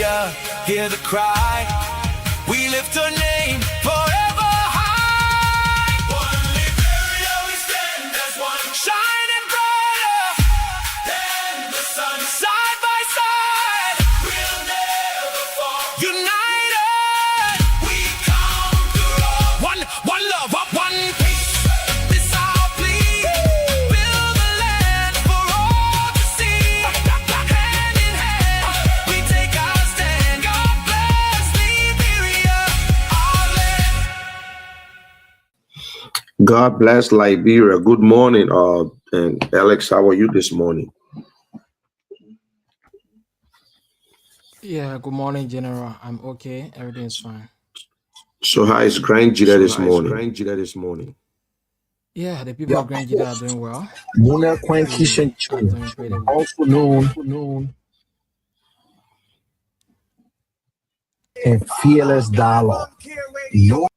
Liberia, hear the cry. We lift her name forever high. One Liberia, we stand as one, shining brighter than the sun. Side by side, we'll never fall. United, we conquer all. One love, one peace. This our plea. Build the land for all to see. Hand in hand, we take our stand. God bless Liberia, our land. God bless Liberia. Good morning, and Alex, how are you this morning? Yeah, good morning, General. I'm okay. Everything's fine. So how is Grand Jida this morning? Yeah, the people of Grand Jida are doing well. Muna We Quankishan are doing pretty well. also known in fearless dialogue. No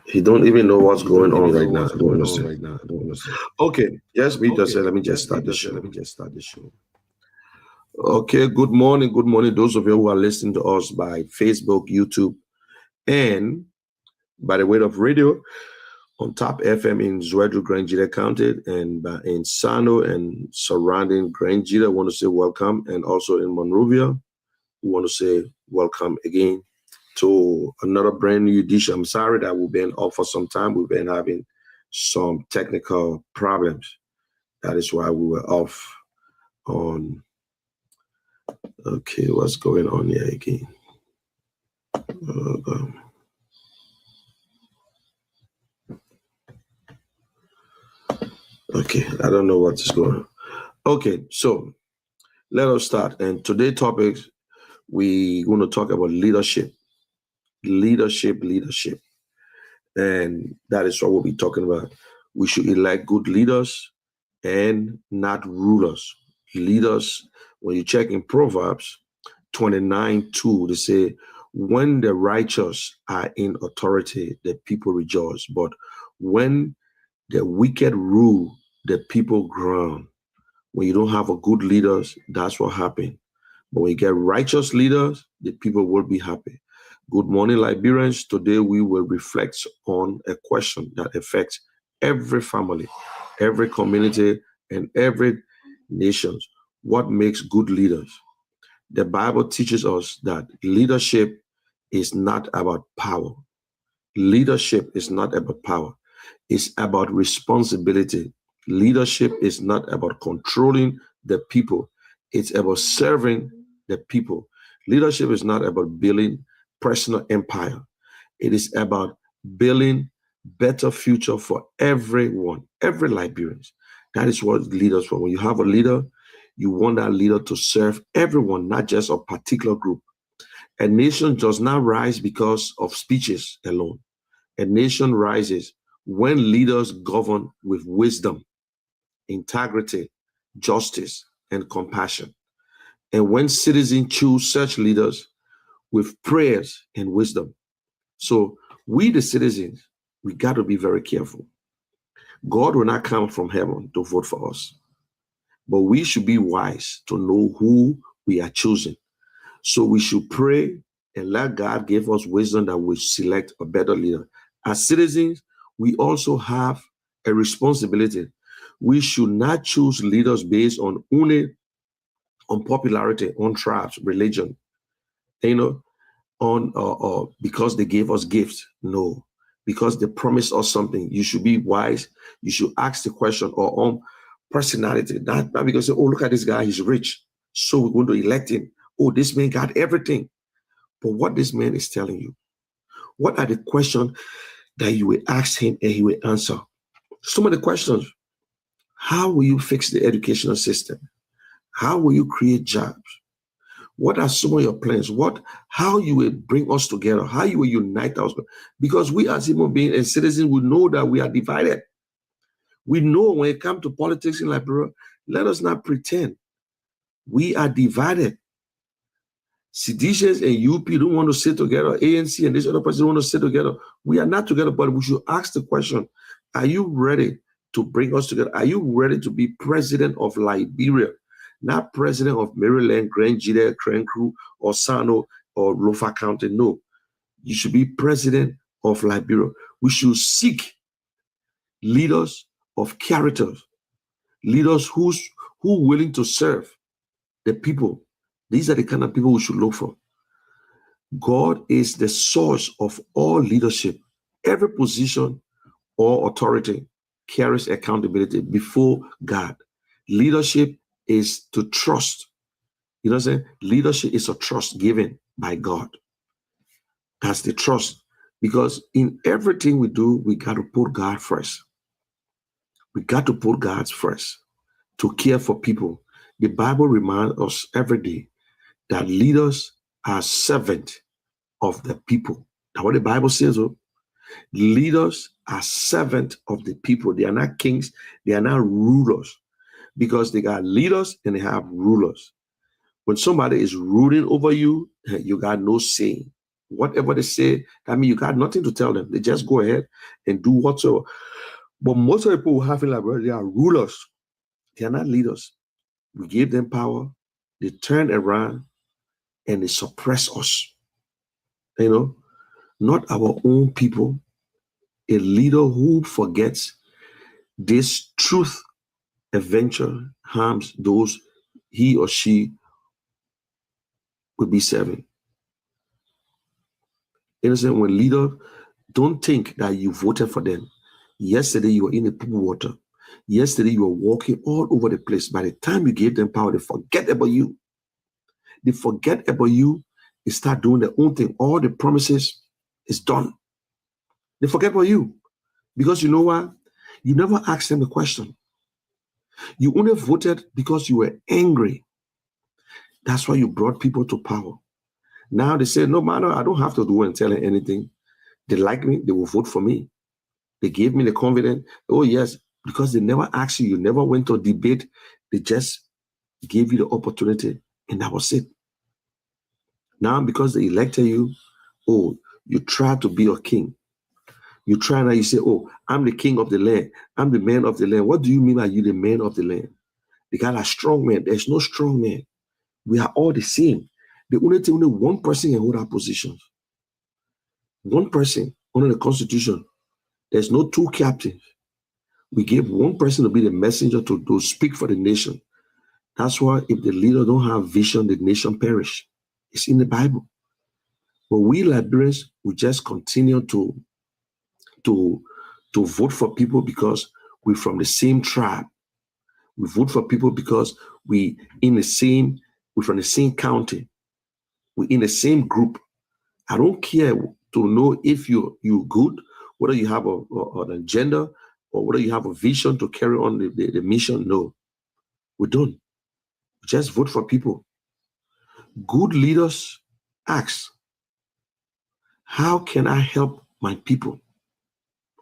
He don't even know what's going on right now. I don't understand. Okay, just me just say, let me just start the show. Okay, good morning, those of you who are listening to us by Facebook, YouTube, and by the way of radio on Top FM in Zwedru, Grand Jida County, and in Sano and surrounding Grand Jida. I want to say welcome, and also in Monrovia, we want to say welcome again to another brand new edition. I'm sorry that we've been off for some time. We've been having some technical problems. That is why we were off on. Okay, what's going on here again? Okay, I don't know what is going on. Okay, so let us start. And today's topic, we're going to talk about leadership. Leadership. And that is what we'll be talking about. We should elect good leaders and not rulers. Leaders, when you check in Proverbs 29:2, they say, when the righteous are in authority, the people rejoice. But when the wicked rule, the people groan. When you don't have a good leaders, that's what happens. But when you get righteous leaders, the people will be happy. Good morning, Liberians. Today we will reflect on a question that affects every family, every community, and every nation. What makes good leaders? The Bible teaches us that leadership is not about power. Leadership is not about power. It's about responsibility. Leadership is not about controlling the people. It's about serving the people. Leadership is not about building personal empire. It is about building better future for everyone, every Liberian. That is what leaders for. When you have a leader, you want that leader to serve everyone, not just a particular group. A nation does not rise because of speeches alone. A nation rises when leaders govern with wisdom, integrity, justice, and compassion. And when citizens choose such leaders with prayers and wisdom. So we, the citizens, we got to be very careful. God will not come from heaven to vote for us. But we should be wise to know who we are choosing. So we should pray and let God give us wisdom that we select a better leader. As citizens, we also have a responsibility. We should not choose leaders based on only on popularity, on tribes, religion, on because they gave us gifts. No, because they promised us something. You should be wise. You should ask the question or on personality, not because, oh, look at this guy, he's rich, so we're going to elect him. Oh, this man got everything. But what this man is telling you, what are the questions that you will ask him and he will answer? Some of the questions: how will you fix the educational system? How will you create jobs? What are some of your plans? How you will bring us together? How you will unite us? Because we as human beings and citizens, we know that we are divided. We know when it comes to politics in Liberia, let us not pretend. We are divided. Seditious and UP don't want to sit together. ANC and this other person don't want to sit together. We are not together, but we should ask the question, are you ready to bring us together? Are you ready to be president of Liberia? not president of Maryland, Grand Jide, Krenkru, or Sano, or Lofa County. No, you should be president of Liberia. We should seek leaders of character, leaders who willing to serve the people. These are the kind of people we should look for. God is the source of all leadership. Every position or authority carries accountability before God. Leadership is to trust. You know what I'm saying? Leadership is a trust given by God. That's the trust. Because in everything we do, we got to put God first. We got to put God first to care for people. The Bible reminds us every day that leaders are servants of the people. That's what the Bible says. Oh, leaders are servants of the people. They are not kings. They are not rulers, because they got leaders and they have rulers. When somebody is ruling over you, you got no say. Whatever they say, I mean, you got nothing to tell them. They just go ahead and do whatsoever. But most of the people who have in Liberia, they are rulers. They are not leaders. We give them power. They turn around and they suppress us. You know, not our own people. A leader who forgets this truth eventually harms those he or she will be serving. Innocent, when leader, don't think that you voted for them. Yesterday you were in the pool water. Yesterday you were walking all over the place. By the time you gave them power, they forget about you. They forget about you. They start doing their own thing. All the promises is done. They forget about you. Because you know what? You never asked them a question. You only voted because you were angry. That's why you brought people to power. Now they say, no matter, I don't have to do and tell them anything. They like me, they will vote for me. They gave me the confidence. Oh, yes, because they never asked you, you never went to a debate. They just gave you the opportunity, and that was it. Now, because they elected you, oh, you try to be a king. You try now, you say, oh, I'm the king of the land. I'm the man of the land. What do you mean by you the man of the land? The guy are strong man. There's no strong man. We are all the same. The only thing, only one person can hold our positions. One person under the Constitution. There's no two captains. We gave one person to be the messenger to speak for the nation. That's why if the leader don't have vision, the nation perish. It's in the Bible. But we Liberians, we just continue to vote for people because we're from the same tribe. We vote for people because we're from the same county. We're in the same group. I don't care to know if you're good, whether you have an agenda or whether you have a vision to carry on the mission. No, we don't. We just vote for people. Good leaders ask, how can I help my people?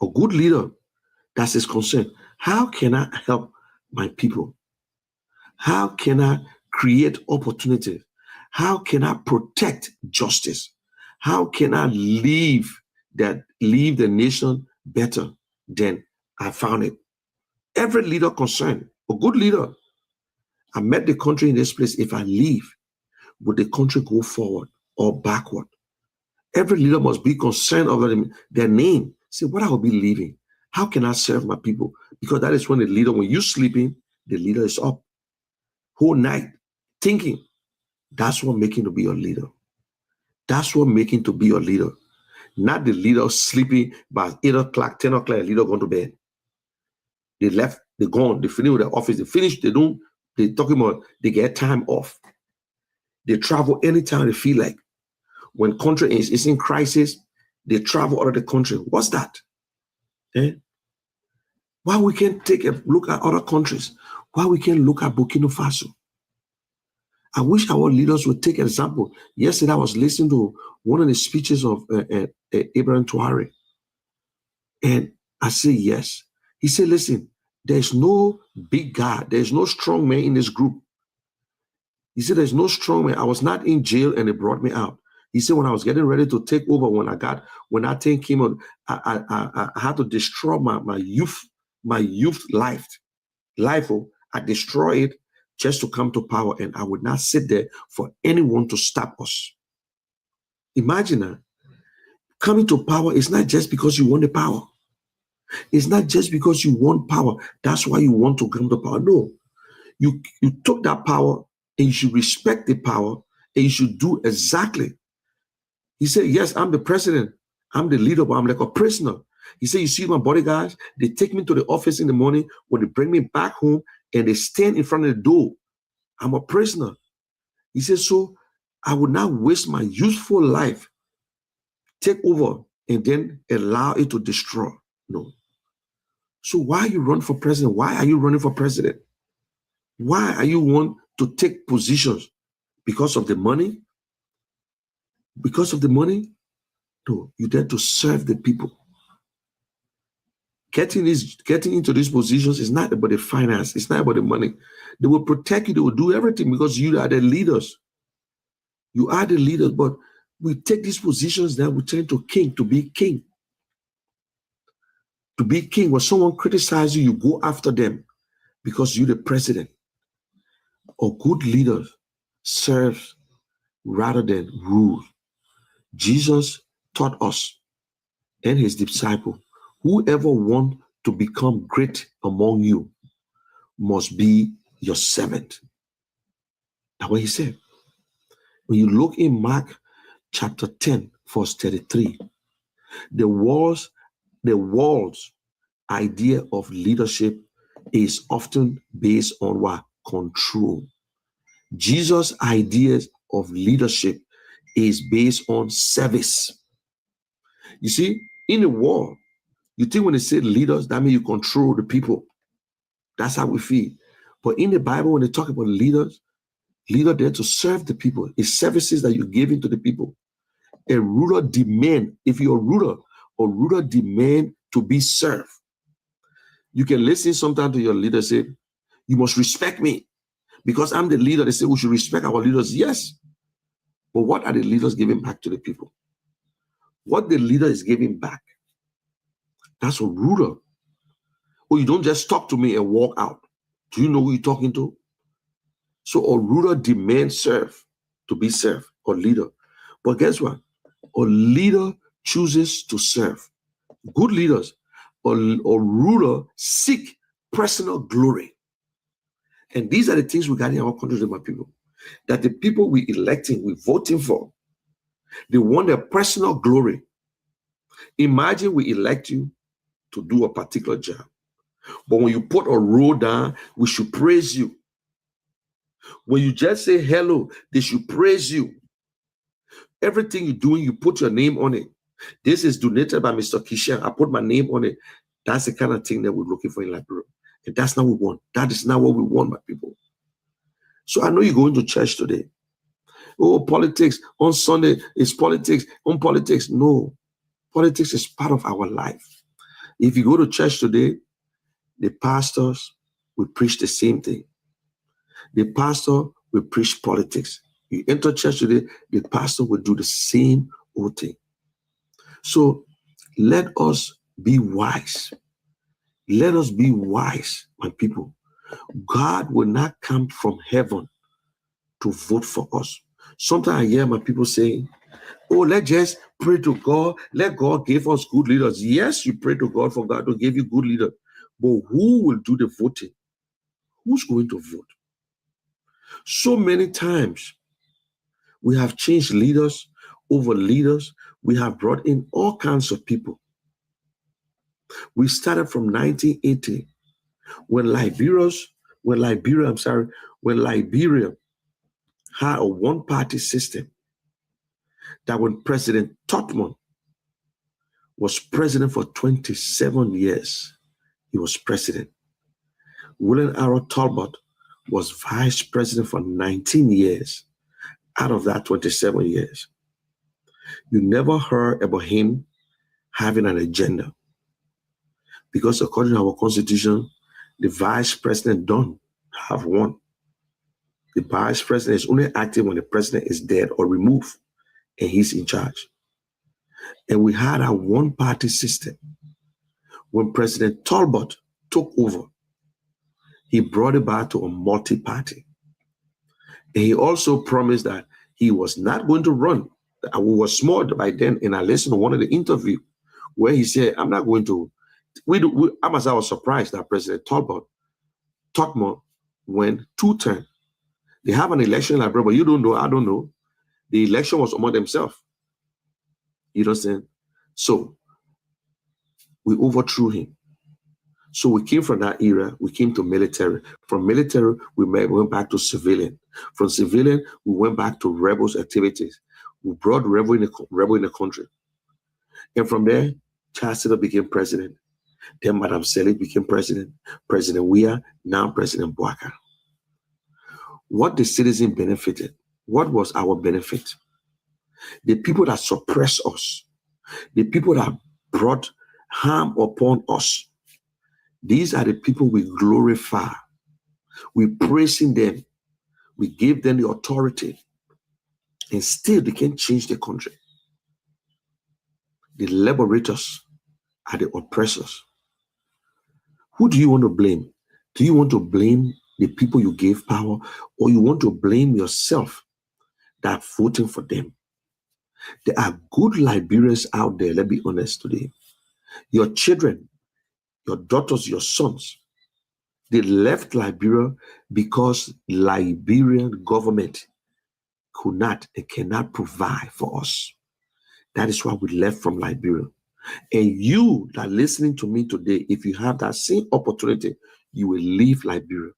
A good leader, that's his concern. How can I help my people? How can I create opportunities? How can I protect justice? How can I leave the nation better than I found it? Every leader concerned, a good leader. I met the country in this place. If I leave, would the country go forward or backward? Every leader must be concerned over their name. Say, what I will be leaving? How can I serve my people? Because that is when the leader, when you're sleeping, the leader is up whole night thinking. That's what making to be your leader. That's what making to be your leader. Not the leader sleeping by 8 o'clock, 10 o'clock, the leader going to bed. They left, they're gone, they finished with their office, they finished, they're talking about they get time off. They travel anytime they feel like. When country is in crisis, they travel out of the country. What's that? Why we can't take a look at other countries? Why we can't look at Burkina Faso? I wish our leaders would take an example. Yesterday, I was listening to one of the speeches of Abraham Traore. And I said, yes. He said, listen, there's no big guy. There's no strong man in this group. He said, there's no strong man. I was not in jail and they brought me out. He said, when I was getting ready to take over, when that thing came out, I had to destroy my youth life. I destroyed it just to come to power, and I would not sit there for anyone to stop us. Imagine that. Coming to power is not just because you want the power. It's not just because you want power. That's why you want to come to power. No. You took that power, and you should respect the power, and you should do exactly. He said, yes, I'm the president. I'm the leader, but I'm like a prisoner. He said, you see my bodyguards, they take me to the office in the morning, when they bring me back home, and they stand in front of the door. I'm a prisoner. He said, so I would not waste my useful life, take over, and then allow it to destroy. No. So why you run for president? Why are you running for president? Why are you want to take positions? Because of the money? Because of the money? No, you're there to serve the people. Getting into these positions is not about the finance. It's not about the money. They will protect you. They will do everything because you are the leaders. You are the leaders, but we take these positions that we turn to king, to be king. To be king, when someone criticizes you, you go after them because you're the president. A good leader serves rather than rule. Jesus taught us and his disciple, whoever wants to become great among you must be your servant. That's what he said. When you look in Mark chapter 10, verse 33, the world's idea of leadership is often based on what? Control. Jesus' ideas of leadership is based on service. You see, in the world, you think when they say leaders, that means you control the people. That's how we feel. But in the Bible, when they talk about leaders there to serve the people. It's services that you're giving to the people. A ruler demand, if you're a ruler demand to be served. You can listen sometimes to your leader say, you must respect me. Because I'm the leader, they say we should respect our leaders. Yes. But what are the leaders giving back to the people? What the leader is giving back, that's a ruler. Or you don't just talk to me and walk out. Do you know who you're talking to? So a ruler demands to be served, or leader. But guess what? A leader chooses to serve. Good leaders or ruler seek personal glory. And these are the things we got in our country, my people. That the people we electing, we voting for, they want their personal glory. Imagine we elect you to do a particular job. But when you put a role down, we should praise you. When you just say hello, they should praise you. Everything you're doing, you put your name on it. This is donated by Mr. Kishan. I put my name on it. That's the kind of thing that we're looking for in Liberia. And that's not what we want. That is not what we want, my people. So I know you're going to church today. Oh, politics on Sunday is politics. On politics, no. Politics is part of our life. If you go to church today, the pastors will preach the same thing. The pastor will preach politics. You enter church today, the pastor will do the same old thing. So let us be wise. Let us be wise, my people. God will not come from heaven to vote for us. Sometimes I hear my people saying, oh, let's just pray to God. Let God give us good leaders. Yes, you pray to God for God to give you good leaders. But who will do the voting? Who's going to vote? So many times we have changed leaders over leaders. We have brought in all kinds of people. We started from 1980 when Liberia had a one-party system. That when President Totman was president for 27 years, he was president. William Arrow Talbot was vice president for 19 years out of that 27 years. You never heard about him having an agenda. Because according to our constitution, the vice president don't have one. The vice president is only active when the president is dead or removed, and he's in charge. And we had a one-party system. When President Talbot took over, he brought it back to a multi-party. And he also promised that he was not going to run. I was small by then, and I listened to one of the interview where he said, I'm not going to. I was surprised that President Totmo went 2 terms. They have an election in Liberia, but you don't know, I don't know. The election was among themselves. You understand? So we overthrew him. So we came from that era, we came to military. From military, we went back to civilian. From civilian, we went back to rebels activities. We brought rebel in the country. And from there, Charles Taylor became president. Then Madam Selig became president. President Weah, now President Bouaka. What the citizen benefited? What was our benefit? The people that suppress us, the people that brought harm upon us, these are the people we glorify. We praising them. We give them the authority. And still they can't change the country. The liberators are the oppressors. Who do you want to blame? Do you want to blame the people you gave power, or you want to blame yourself that voting for them? There are good Liberians out there, let's be honest today. Your children, your daughters, your sons, they left Liberia because Liberian government could not and cannot provide for us. That is why we left from Liberia. And you that are listening to me today, if you have that same opportunity, you will leave Liberia.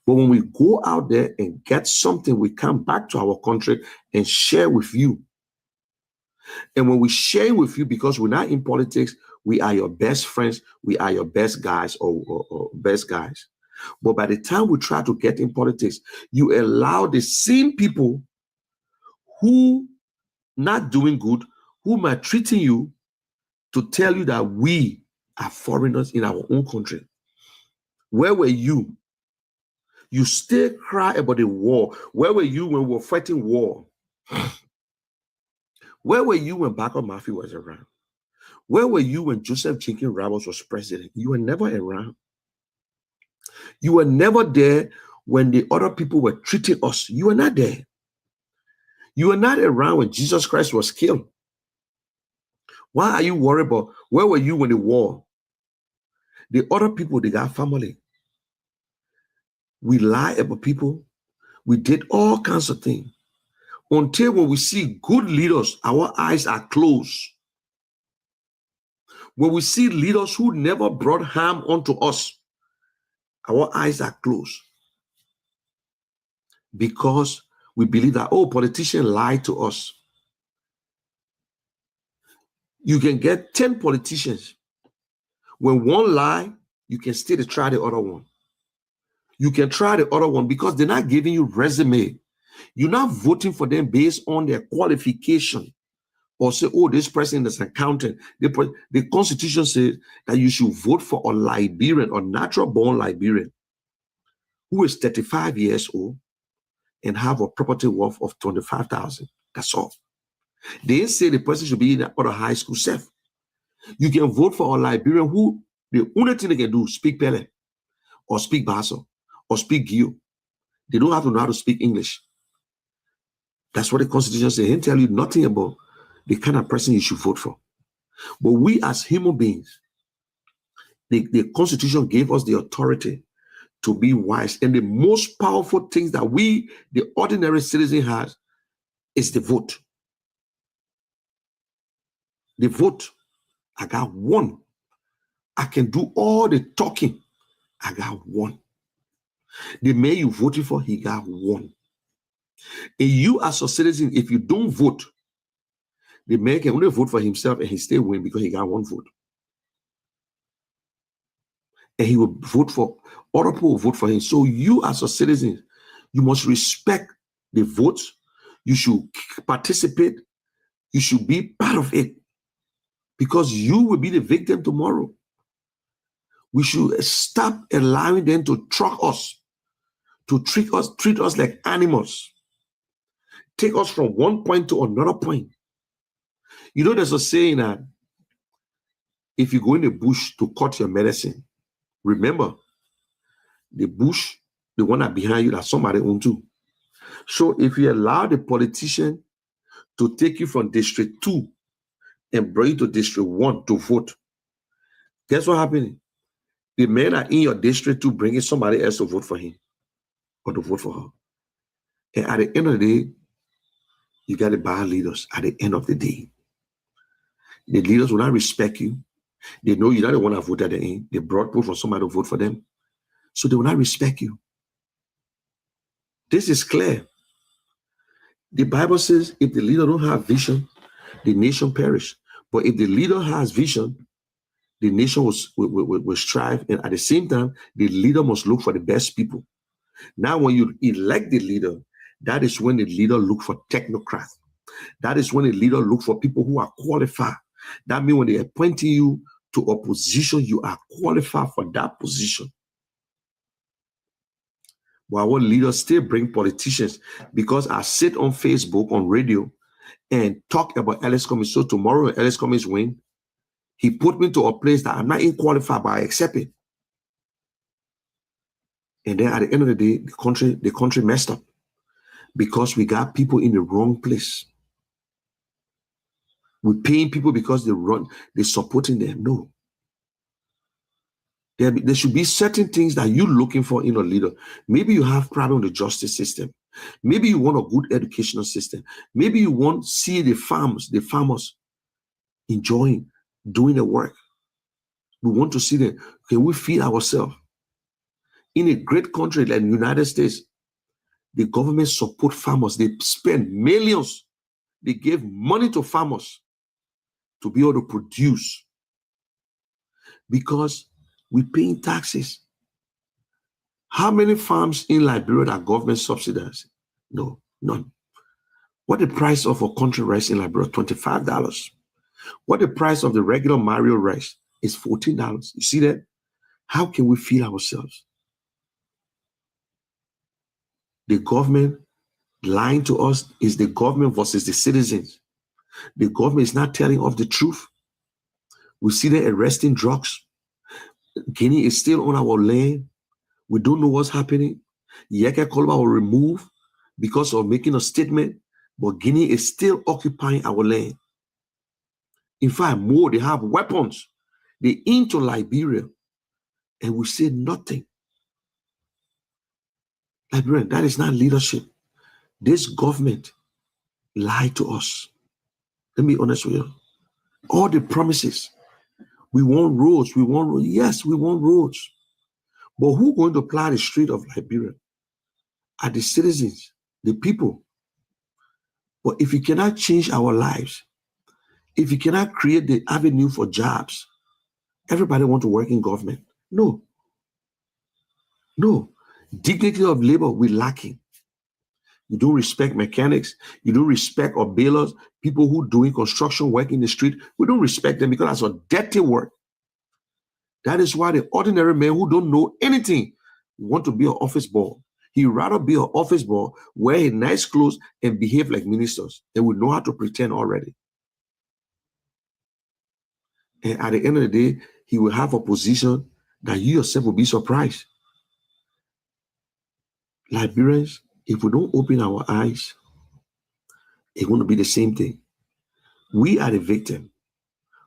But when we go out there and get something, we come back to our country and share with you. And when we share with you, because we're not in politics, we are your best friends, we are your best guys or best guys. But by the time we try to get in politics, you allow the same people who not doing good, who maltreating you, to tell you that we are foreigners in our own country. Where were you? You still cry about the war. Where were you when we were fighting war? Where were you when Bako Mafi was around? Where were you when Joseph Jenkins Ramos was president? You were never around. You were never there when the other people were treating us. You were not there. You were not around when Jesus Christ was killed. Why are you worried about where were you when the war? The other people, they got family. We lie about people. We did all kinds of things. Until when we see good leaders, our eyes are closed. When we see leaders who never brought harm unto us, our eyes are closed. Because we believe that, oh, politicians lie to us. You can get 10 politicians. When one lie, you can still try the other one. You can try the other one because they're not giving you resume. You're not voting for them based on their qualification. Or say, oh, this person is an accountant. The Constitution says that you should vote for a Liberian or natural-born Liberian who is 35 years old and have a property worth of 25,000. That's all. They say the person should be in other high school self. You can vote for a Liberian who the only thing they can do is speak Pele or speak Baso or speak Gio. They don't have to know how to speak English. That's what the Constitution says. It didn't tell you nothing about the kind of person you should vote for. But we as human beings, the Constitution gave us the authority to be wise. And the most powerful things that we, the ordinary citizen, has is the vote. The vote. I got one. I can do all the talking. I got one. The man you voted for, he got one. And you as a citizen, if you don't vote, the man can only vote for himself and he still win because he got one vote. And he will vote for, other people will vote for him. So you as a citizen, you must respect the votes. You should participate. You should be part of it because you will be the victim tomorrow. We should stop allowing them to track us, to treat us like animals. Take us from one point to another point. You know, there's a saying that if you go in the bush to cut your medicine, remember, the bush The one that behind you, that somebody own too. So if you allow the politician to take you from district 2 and bring you to district 1 to vote, guess what happened? The men are in your district 2 bringing somebody else to vote for him or to vote for her. And at the end of the day, you got the bad leaders at the end of the day. The leaders will not respect you. They know you're not the one that voted them in. They brought people for somebody to vote for them. So they will not respect you. This is clear. The Bible says if the leader don't have vision, the nation perish. But if the leader has vision, the nation will strive. And at the same time, the leader must look for the best people. Now, when you elect the leader, that is when the leader look for technocrats. That is when the leader look for people who are qualified. That means when they appoint you to a position, you are qualified for that position. But our leaders still bring politicians, because I sit on Facebook, on radio, and talk about Ellis Cummings. So tomorrow when Ellis Cummings win, he put me to a place that I'm not even qualified, but I accept it. And then at the end of the day, the country messed up because we got people in the wrong place. We're paying people because they're supporting them. No. There should be certain things that you're looking for in a leader. Maybe you have problem with the justice system. Maybe you want a good educational system. Maybe you want to see the farmers enjoying doing the work. We want to see them. Can we feed ourselves? In a great country like the United States, the government support farmers. They spend millions. They give money to farmers to be able to produce, because we're paying taxes. How many farms in Liberia are government subsidized? No, none. What the price of a country rice in Liberia? $25. What the price of the regular Mario rice is? $14. You see that? How can we feed ourselves? The government lying to us is the government versus the citizens. The government is not telling us the truth. We see them arresting drugs. Guinea is still on our land. We don't know what's happening. Yeke Kolba will remove because of making a statement, but Guinea is still occupying our land. In fact, more, they have weapons. They into Liberia, and we say nothing. Liberian, that is not leadership. This government lied to us. Let me be honest with you. All the promises. We want roads. Yes, we want roads. But who's going to plow the street of Liberia? Are the citizens, the people. But if you cannot change our lives, if you cannot create the avenue for jobs, everybody want to work in government. No. Dignity of labor, we're lacking. You don't respect mechanics. You don't respect our bailers, people who doing construction work in the street. We don't respect them because that's a dirty work. That is why the ordinary man who don't know anything want to be an office boy. He'd rather be an office boy, wear his nice clothes, and behave like ministers. They will know how to pretend already. And at the end of the day, he will have a position that you yourself will be surprised. Liberians, if we don't open our eyes, it's going to be the same thing. We are the victim.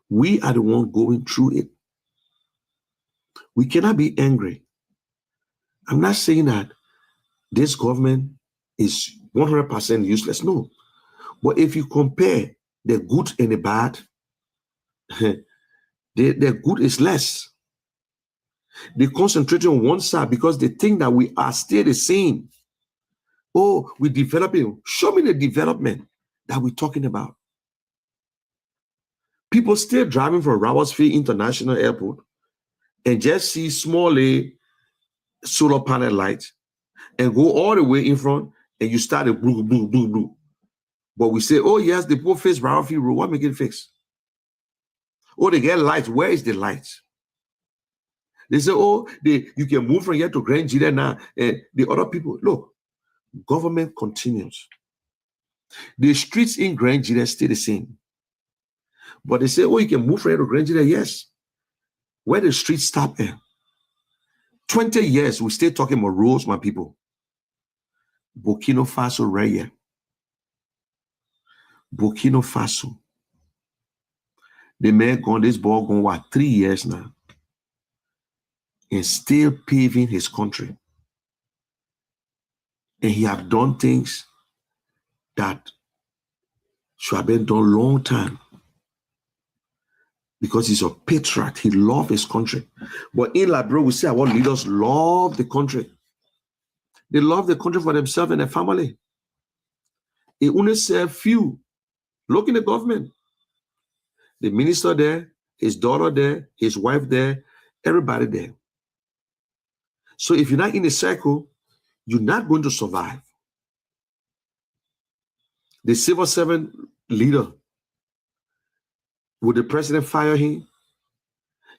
We are the one going through it. We cannot be angry. I'm not saying that this government is 100% useless. No. But if you compare the good and the bad, the good is less. They concentrate on one side because they think that we are still the same. Oh, we're developing. Show me the development that we're talking about. People still driving from Robertsfield International Airport and just see small solar panel lights and go all the way in front and you start a blue, blue, blue, blue. But we say, oh yes, the poor face Robertsfield Road. What make it fix? Oh, they get lights. Where is the lights? They say, oh, you can move from here to Grand Gita now. And the other people, look, government continues. The streets in Grand Gita stay the same. But they say, oh, you can move from here to Grand Gita. Yes. Where the streets stop at? 20 years, we still talking about rules, my people. Burkina Faso right here. Burkina Faso. The man gone, this ball gone, what, 3 years now? And still paving his country. And he have done things that should have been done long time. Because he's a patriot. He loves his country. But in Liberia, we see our leaders love the country. They love the country for themselves and their family. It only serve few. Look in the government. The minister there, his daughter there, his wife there, everybody there. So if you're not in a circle, you're not going to survive. The civil servant leader, would the president fire him?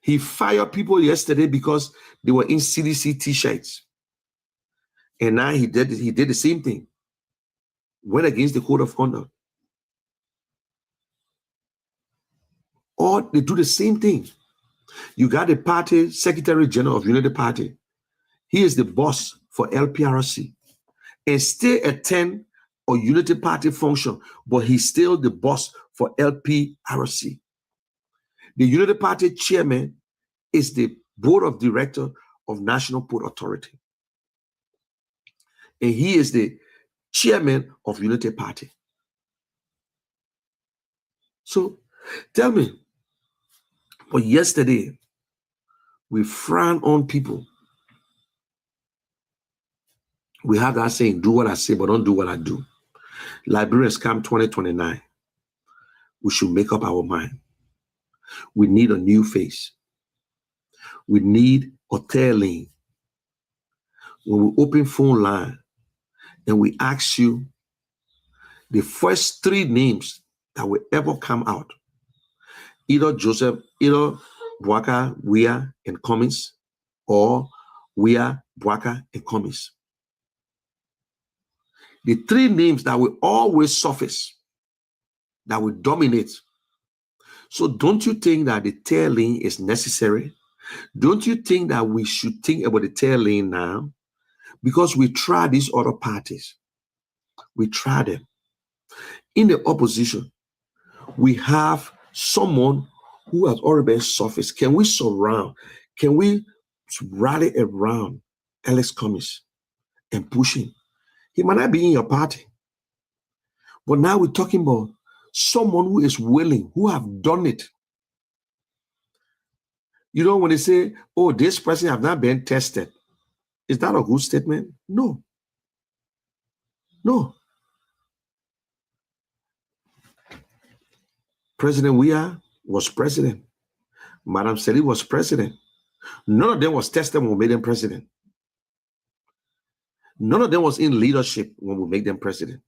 He fired people yesterday because they were in CDC t-shirts. And now he did the same thing. Went against the code of conduct. Or they do the same thing. You got the party, Secretary General of Unity Party. He is the boss for LPRC. And still attend a Unity Party function, but he's still the boss for LPRC. The Unity Party chairman is the board of director of National Port Authority. And he is the chairman of Unity Party. So tell me, but yesterday we frown on people. We have that saying, do what I say, but don't do what I do. Liberians come 2029. We should make up our mind. We need a new face. We need a tail lane. When we open phone line and we ask you the first 3 names that will ever come out, either Joseph, either Bwaka, Wea, and Cummins, or Wea, Bwaka, and Cummins. The 3 names that will always surface, that will dominate. So don't you think that the tail lane is necessary? Don't you think that we should think about the tail lane now? Because we try these other parties. We try them. In the opposition, we have someone who has already been surfaced. Can we surround? Can we rally around Alex Cummins and push him? He might not be in your party. But now we're talking about someone who is willing, who have done it. You know, when they say, oh, this person have not been tested, is that a good statement? No. No. President Wea was president. Madam Seli was president. None of them was tested when we made them president. None of them was in leadership when we made them president.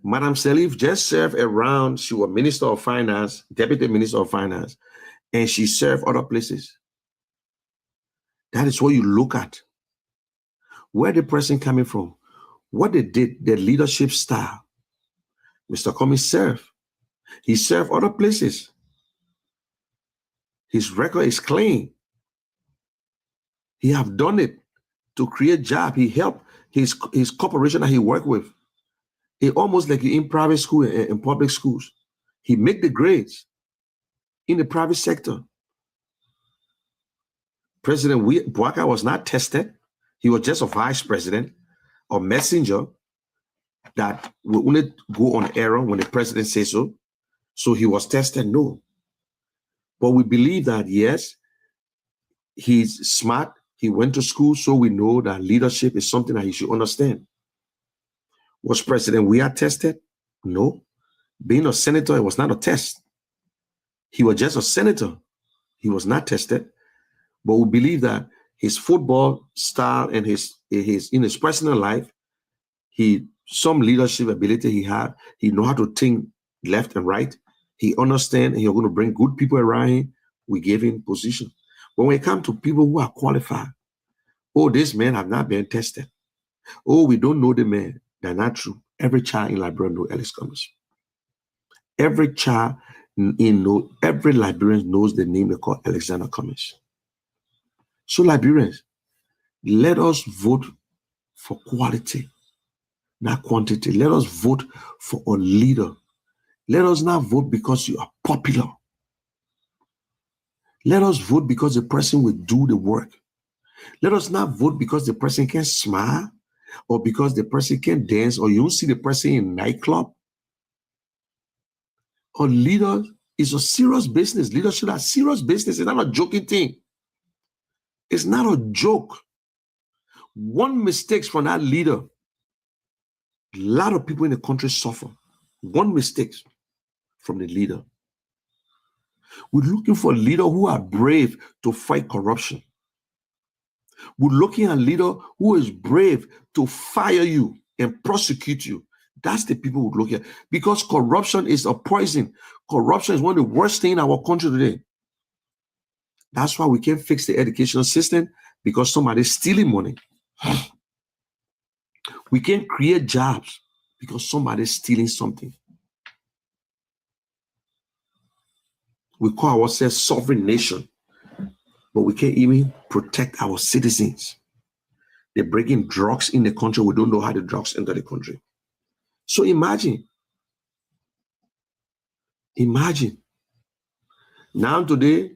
Madam Salif just served around, she was Minister of Finance, Deputy Minister of Finance, and she served other places. That is what you look at. Where the person coming from, what they did, their leadership style. Mr. Cummings served. He served other places. His record is clean. He have done it to create job. He helped his corporation that he worked with. It almost like in private school and in public schools. He make the grades in the private sector. President Bwaka was not tested. He was just a vice president or messenger that will only go on error when the president says so. So he was tested, no. But we believe that, yes, he's smart. He went to school, so we know that leadership is something that he should understand. Was President Wea tested? No. Being a senator, it was not a test. He was just a senator. He was not tested. But we believe that his football style and his in his personal life, some leadership ability he had. He know how to think left and right. He understands and he's going to bring good people around him. We gave him position. But when it comes to people who are qualified, oh, this man have not been tested. Oh, we don't know the man. They're not true. Every child in Liberia knows Alex Cummins. Every child every Liberian knows the name they call Alexander Cummins. So Liberians, let us vote for quality, not quantity. Let us vote for a leader. Let us not vote because you are popular. Let us vote because the person will do the work. Let us not vote because the person can smile or because the person can dance or you don't see the person in a nightclub. A leader is a serious business. Leadership is serious business. It's not a joking thing. It's not a joke. One mistake from that leader, a lot of people in the country suffer. One mistake from the leader. We're looking for a leader who are brave to fight corruption. We're looking at a leader who is brave to fire you and prosecute you. That's the people we look at. Because corruption is a poison. Corruption is one of the worst things in our country today. That's why we can't fix the educational system, because somebody's stealing money. We can't create jobs because somebody's stealing something. We call ourselves sovereign nation, but we can't even protect our citizens. They're bringing drugs in the country. We don't know how the drugs enter the country. So imagine. Now today,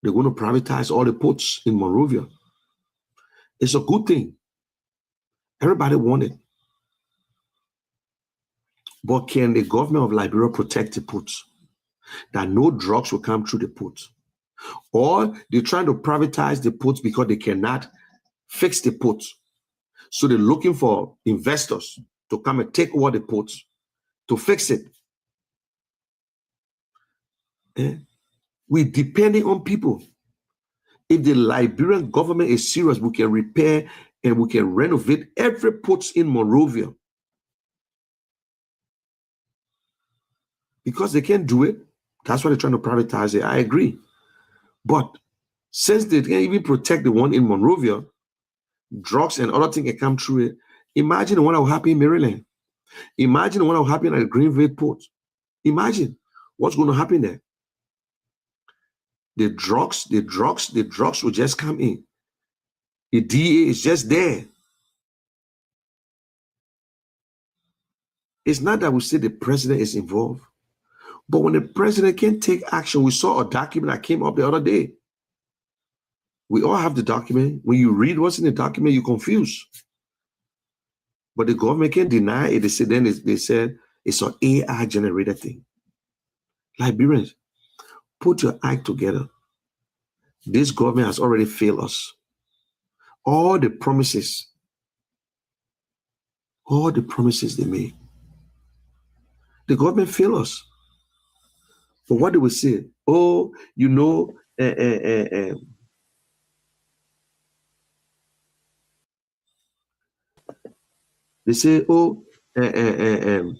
they're going to privatize all the ports in Monrovia. It's a good thing. Everybody wants it. But can the government of Liberia protect the ports? That no drugs will come through the ports? Or they're trying to privatize the ports because they cannot fix the ports. So they're looking for investors to come and take over the ports to fix it. We're depending on people. If the Liberian government is serious, we can repair and we can renovate every port in Monrovia. Because they can't do it, that's why they're trying to privatize it. I agree. But since they can't even protect the one in Monrovia, drugs and other things can come through it. Imagine what will happen in Maryland. Imagine what will happen at Greenville Port. Imagine what's going to happen there. The drugs will just come in. The DA is just there. It's not that we say the president is involved, but when the president can't take action, we saw a document that came up the other day. We all have the document. When you read what's in the document, you're confused. But the government can't deny it. They said it's an AI generated thing. Liberians, put your act together. This government has already failed us. All the promises they made, the government failed us. But what do we say? Oh, you know, they say, oh, the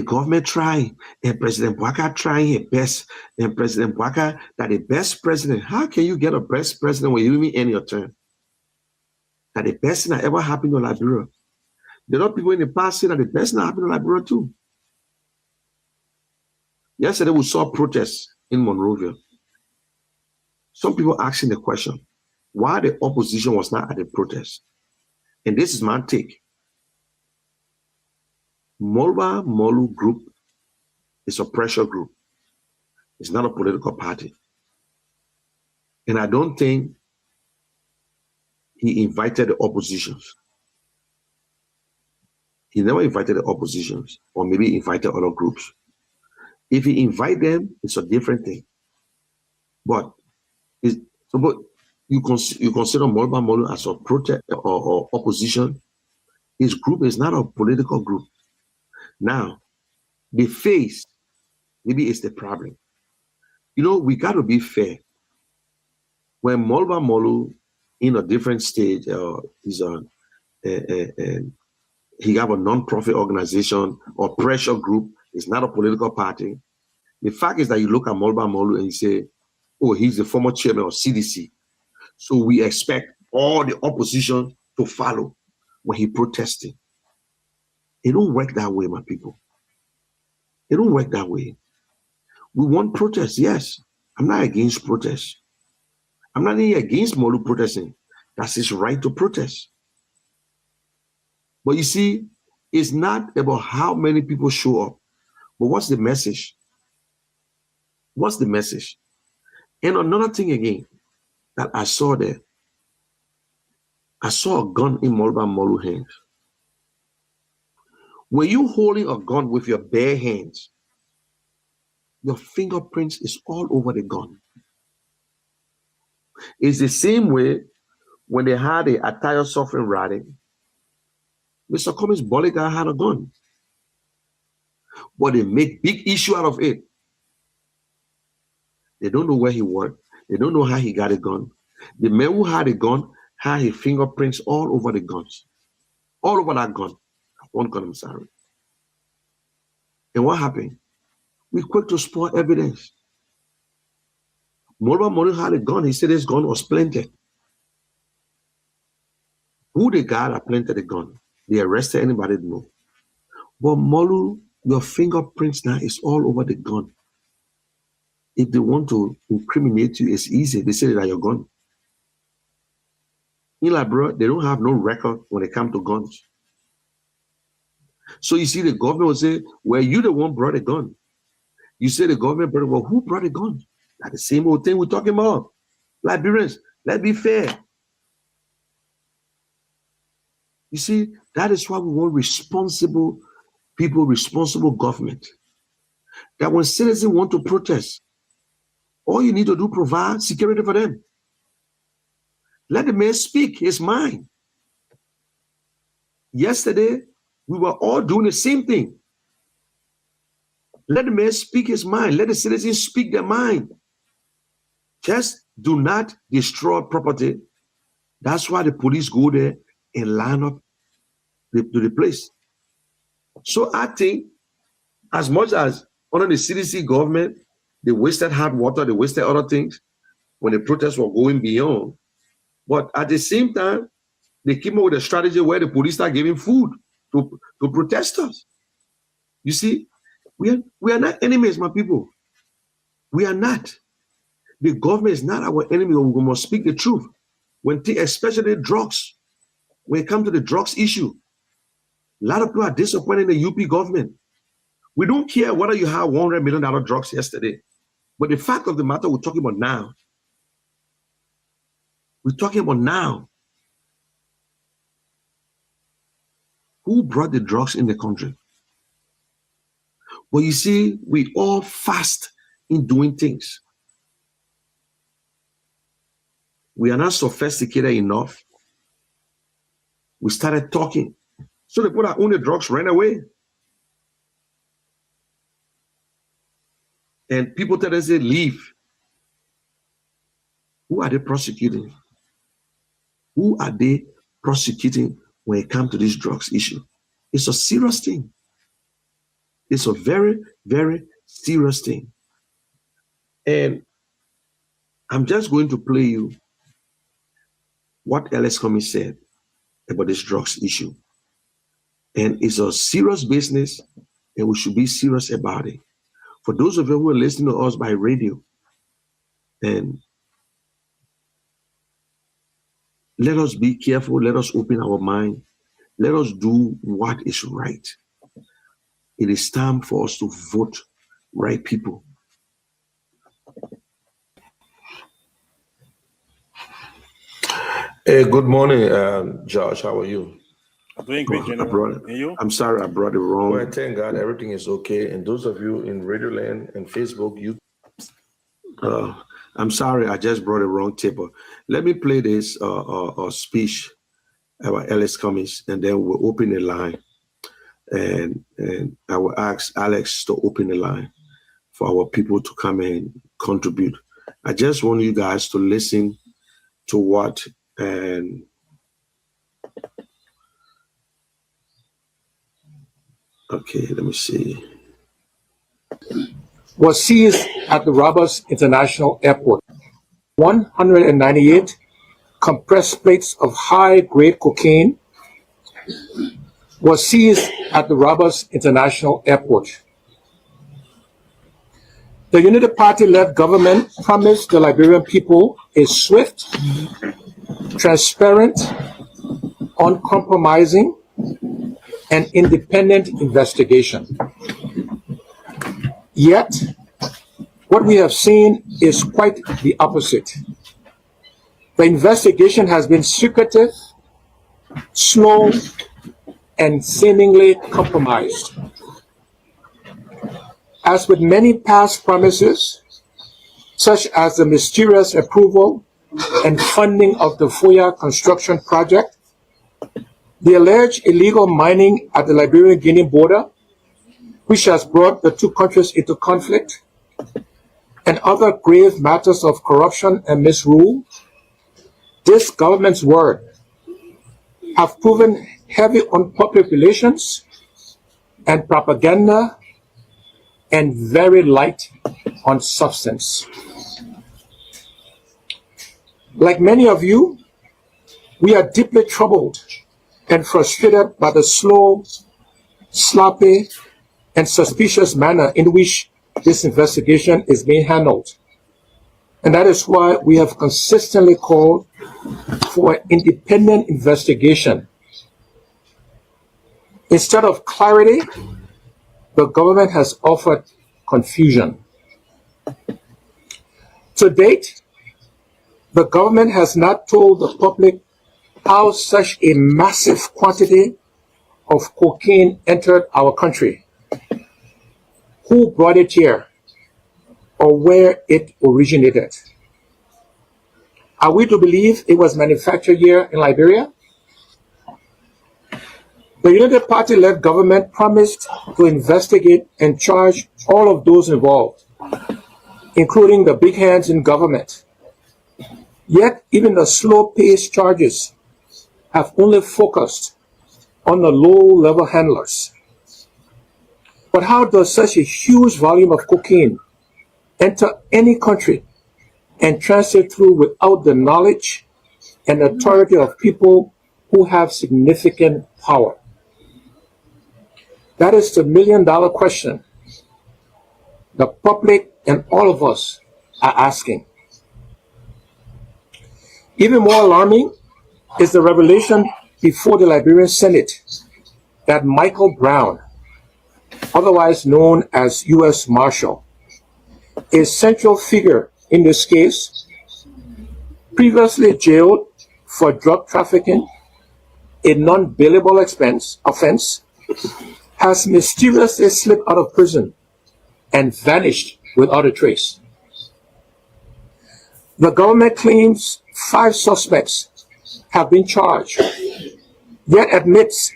government trying, and President Bwaka trying his best, and President Bwaka that the best president. How can you get a best president when you even end your term? That the best thing that ever happened to Liberia. There are people in the past say that the best thing that happened to Liberia too. Yesterday we saw protests in Monrovia. Some people asking the question, why the opposition was not at the protest? And this is my take. Molba Molu group is a pressure group. It's not a political party. And I don't think he invited the oppositions. He never invited the oppositions, or maybe invited other groups. If he invite them, it's a different thing. But you consider Molba Molu as a protest or opposition. His group is not a political group. Now, the face, maybe it's the problem. You know, we got to be fair. When Molba Molu in a different stage, he have a non-profit organization or pressure group. It's not a political party. The fact is that you look at Molba Molu and you say, oh, he's the former chairman of CDC. So we expect all the opposition to follow when he protesting. It don't work that way, my people. It don't work that way. We want protest, yes. I'm not against protest. I'm not even against Molu protesting. That's his right to protest. But you see, it's not about how many people show up, but what's the message? What's the message? And another thing again that I saw there, I saw a gun in Molu hands. When you holding a gun with your bare hands, your fingerprints is all over the gun. It's the same way when they had a attire suffering rally. Mr. Cummings' bodyguard had a gun, but they make big issue out of it. They don't know where he worked. They don't know how he got a gun. The man who had a gun had his fingerprints all over the guns, all over that gun. One gun, I'm sorry. And what happened? We quick to spoil evidence. Molu had a gun. He said his gun was planted. Who the guy that planted the gun? They arrested anybody to know. But Molu, your fingerprints now is all over the gun. If they want to incriminate you, it's easy. They say that your gun. In LIBERIA, they don't have no record when it comes to guns. So you see, the government will say, well, you the one brought a gun. You say the government brought it. Well, who brought a gun? That's the same old thing we're talking about. Liberians, let's be fair. You see, that is why we want responsible people, responsible government. That when citizens want to protest, all you need to do provide security for them. Let the man speak his mind. Yesterday, we were all doing the same thing. Let the man speak his mind. Let the citizens speak their mind. Just do not destroy property. That's why the police go there and line up to the place. So I think as much as under the CDC government, they wasted hard water, they wasted other things when the protests were going beyond. But at the same time, they came up with a strategy where the police start giving food to protesters. You see, we are not enemies, my people. We are not. The government is not our enemy. We must speak the truth. Especially drugs, when it comes to the drugs issue, a lot of people are disappointed in the UP government. We don't care whether you have $100 million drugs yesterday. But the fact of the matter, we're talking about now. We're talking about now. Who brought the drugs in the country? Well, you see, we all fast in doing things. We are not sophisticated enough. We started talking. So the people that own the drugs ran away. And people tell us they leave. Who are they prosecuting? Who are they prosecuting when it comes to this drugs issue? It's a serious thing. It's a very, very serious thing. And I'm just going to play you what Alex Cummings said about this drugs issue. And it's a serious business, and we should be serious about it. For those of you who are listening to us by radio, and let us be careful, let us open our mind, let us do what is right. It is time for us to vote right people. Hey, good morning, Josh. How are you? I'm doing great, General. And you? I'm sorry I brought it wrong. Well, thank God everything is okay. And those of you in Radio Land and Facebook, I'm sorry I just brought it wrong, Tipper. Let me play this speech about Alex Cummings, and then we'll open the line. And I will ask Alex to open the line for our people to come and contribute. I just want you guys to listen to what and okay, let me see. Was seized at the Roberts International Airport. 198 compressed plates of high-grade cocaine was seized at the Roberts International Airport. The Unity Party-led government promised the Liberian people a swift, transparent, uncompromising, and independent investigation. Yet, what we have seen is quite the opposite. The investigation has been secretive, slow, and seemingly compromised. As with many past promises, such as the mysterious approval and funding of the Foya construction project, the alleged illegal mining at the Liberian-Guinea border, which has brought the two countries into conflict, and other grave matters of corruption and misrule, this government's word have proven heavy on public relations and propaganda and very light on substance. Like many of you, we are deeply troubled and frustrated by the slow, sloppy, and suspicious manner in which this investigation is being handled. And that is why we have consistently called for an independent investigation. Instead of clarity, the government has offered confusion. To date, the government has not told the public how such a massive quantity of cocaine entered our country, who brought it here, or where it originated. Are we to believe it was manufactured here in Liberia? The United Party-led government promised to investigate and charge all of those involved, including the big hands in government. Yet, even the slow-paced charges have only focused on the low-level handlers. But how does such a huge volume of cocaine enter any country and transit through without the knowledge and authority of people who have significant power? That is the million-dollar question the public and all of us are asking. Even more alarming is the revelation before the Liberian Senate that Michael Brown, otherwise known as U.S. Marshal, a central figure in this case, previously jailed for drug trafficking, a non-bailable offense, has mysteriously slipped out of prison and vanished without a trace. The government claims 5 suspects have been charged, yet admits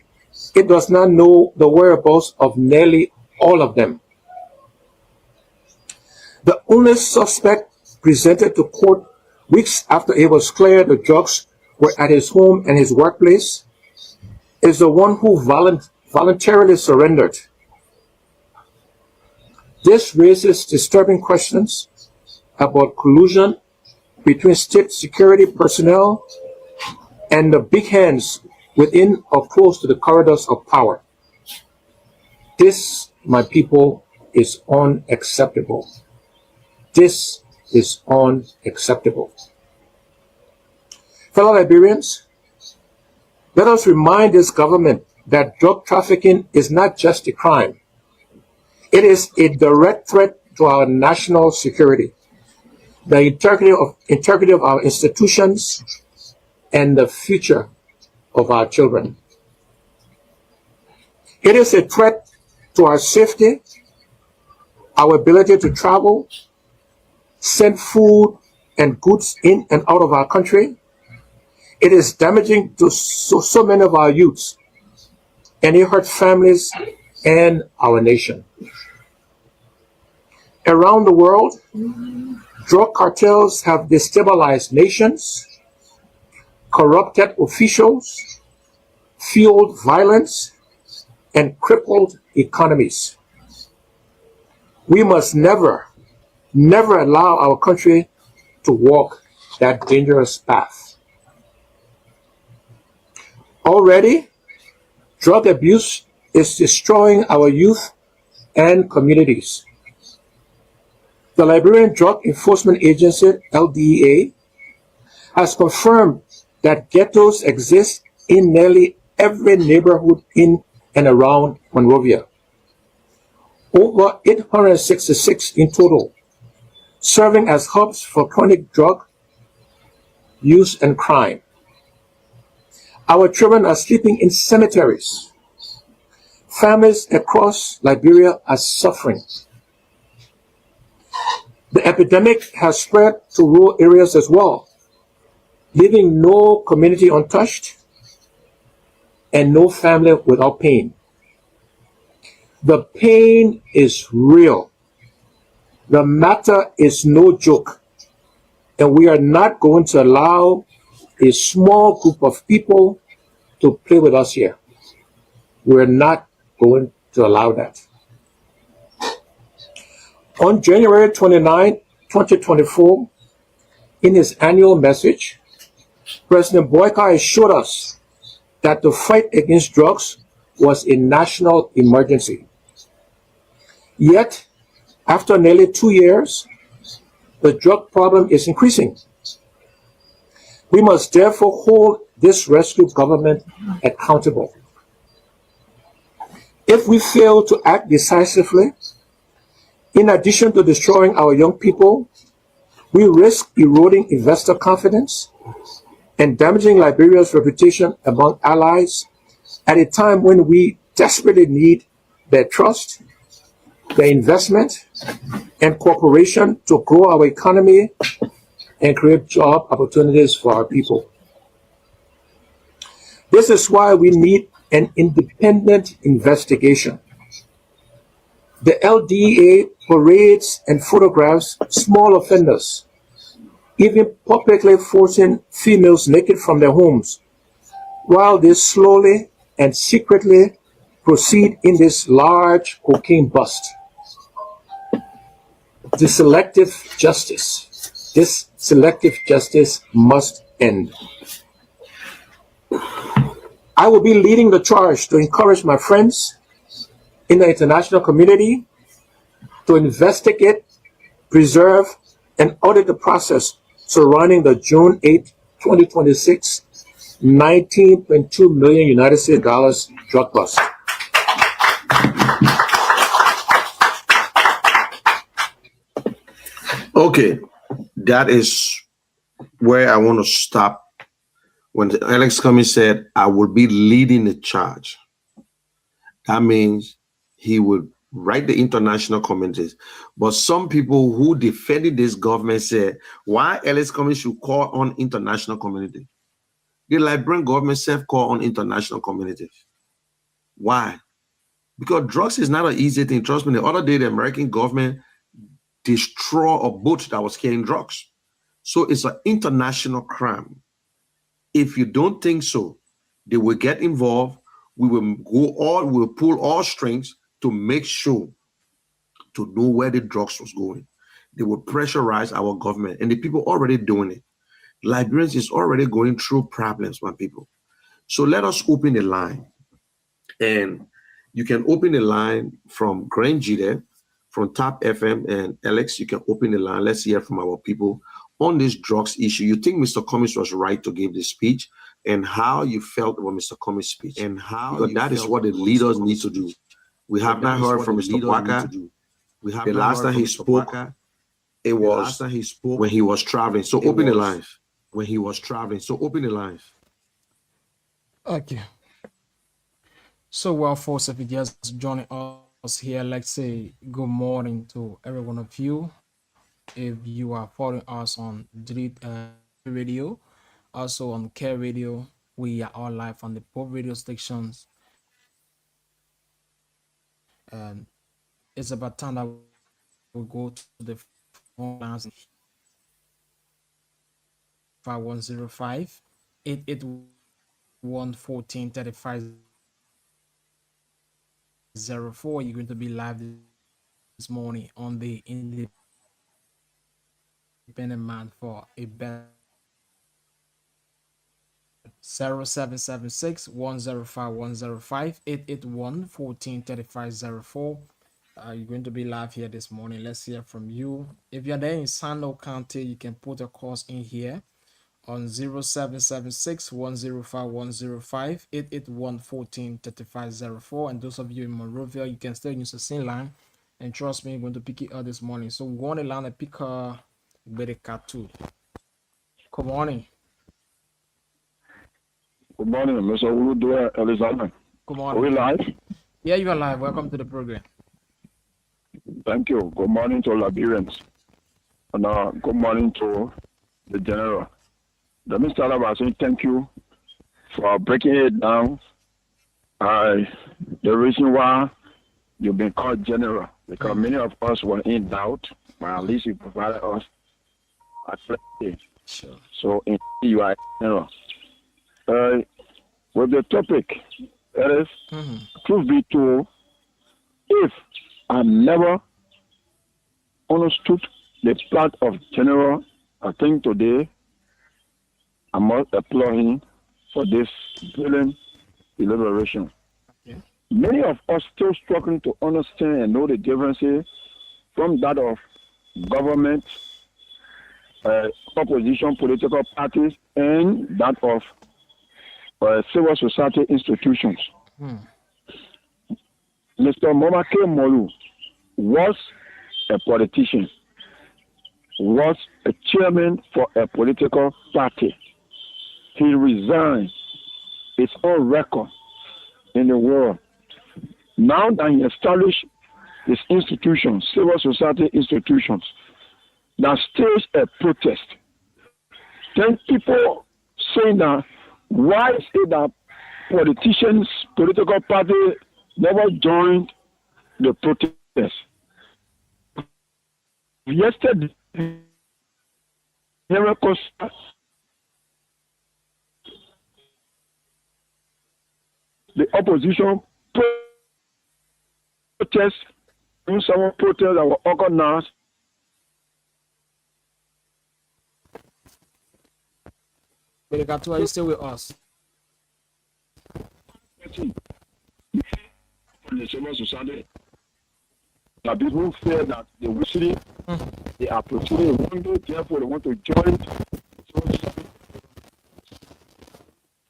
it does not know the whereabouts of nearly all of them. The only suspect presented to court weeks after it was clear the drugs were at his home and his workplace is the one who voluntarily surrendered. This raises disturbing questions about collusion between state security personnel and the big hands within or close to the corridors of power. This, my people, is unacceptable. This is unacceptable. Fellow Liberians, let us remind this government that drug trafficking is not just a crime. It is a direct threat to our national security, the integrity of our institutions, and the future of our children. It is a threat to our safety, our ability to travel, send food and goods in and out of our country. It is damaging to so many of our youths, and it hurts families and our nation. Around the world, drug cartels have destabilized nations, corrupted officials, fueled violence, and crippled economies. We must never allow our country to walk that dangerous path. Already, drug abuse is destroying our youth and communities. The Liberian Drug Enforcement Agency, LDEA, has confirmed that ghettos exist in nearly every neighborhood in and around Monrovia. Over 866 in total, serving as hubs for chronic drug use and crime. Our children are sleeping in cemeteries. Families across Liberia are suffering. The epidemic has spread to rural areas as well, leaving no community untouched and no family without pain. The pain is real. The matter is no joke. And we are not going to allow a small group of people to play with us here. We're not going to allow that. On January 29, 2024, in his annual message, President Boyka assured us that the fight against drugs was a national emergency. Yet, after nearly 2 years, the drug problem is increasing. We must therefore hold this rescue government accountable. If we fail to act decisively, in addition to destroying our young people, we risk eroding investor confidence and damaging Liberia's reputation among allies at a time when we desperately need their trust, their investment, and cooperation to grow our economy and create job opportunities for our people. This is why we need an independent investigation. The LDA parades and photographs small offenders, even publicly forcing females naked from their homes, while they slowly and secretly proceed in this large cocaine bust. This selective justice must end. I will be leading the charge to encourage my friends in the international community to investigate, preserve, and audit the process surrounding the June 8, 2026, $19.2 million United States dollars drug bust. Okay, that is where I want to stop. When Alex Cummings said, I will be leading the charge, that means he would write the international communities. But some people who defended this government said, why Alex Cummings should call on international community? The Liberian government self call on international communities. Why? Because drugs is not an easy thing. Trust me, the other day, the American government destroyed a boat that was carrying drugs. So it's an international crime. If you don't think so, they will get involved. We will pull all strings to make sure to know where the drugs was going. They will pressurize our government, and the people already doing it. Liberians is already going through problems, my people. So let us open the line. And you can open the line from Grand Jide, from Top FM, and Alex, you can open the line. Let's hear from our people on this drugs issue. You think Mr. Cummings was right to give this speech, and how you felt about Mr. Cummings' speech, and how, because that is what the leaders need to do. We have not heard from Mr. Waka. The last time he spoke, it was when he was traveling. So open the lines. When he was traveling. So open the lines. Okay. So, well, folks, if you just joining us here, let's say good morning to every one of you. If you are following us on Radio, also on Care Radio, we are all live on the both radio stations. And it's about time that we go to the phone lines 5105 881 143504. You're going to be live this morning on the Independent Man for a better 0776 105 105 881 143504. You're going to be live here this morning. Let's hear from you. If you're there in Sando County, you can put a course in here on 0776 105 105 881 14 3504. And those of you in Monrovia, you can still use the same line. And trust me, I'm going to pick it up this morning. So we want to learn a picker with a too. Good morning. Good morning, Mr. Ulu Alexander. Good Are morning. we live? Yeah, you are live. Welcome to the program. Thank you. Good morning to Liberians. And good morning to the General. Let me start by saying thank you for breaking it down. The reason why you've been called General, because many of us were in doubt, but at least you provided us a clarity. Sure. So indeed you are General. With the topic, it is truth be told, if I never understood the part of General, I think today I must applaud him for this brilliant elaboration. Yeah. Many of us still struggling to understand and know the differences from that of government, opposition political parties, and that of civil society institutions. Mr. Momake Molu was a politician, was a chairman for a political party. He resigned his own record in the world. Now that he established his institutions, civil society institutions, that staged a protest. Then people saying that why is it that politicians, political parties never joined the protest? Yesterday, the opposition protests, some protests that were organized. Berekatu, are you still with us? The civil society, that people fear that they will see they are pursuing a window, therefore they want to join.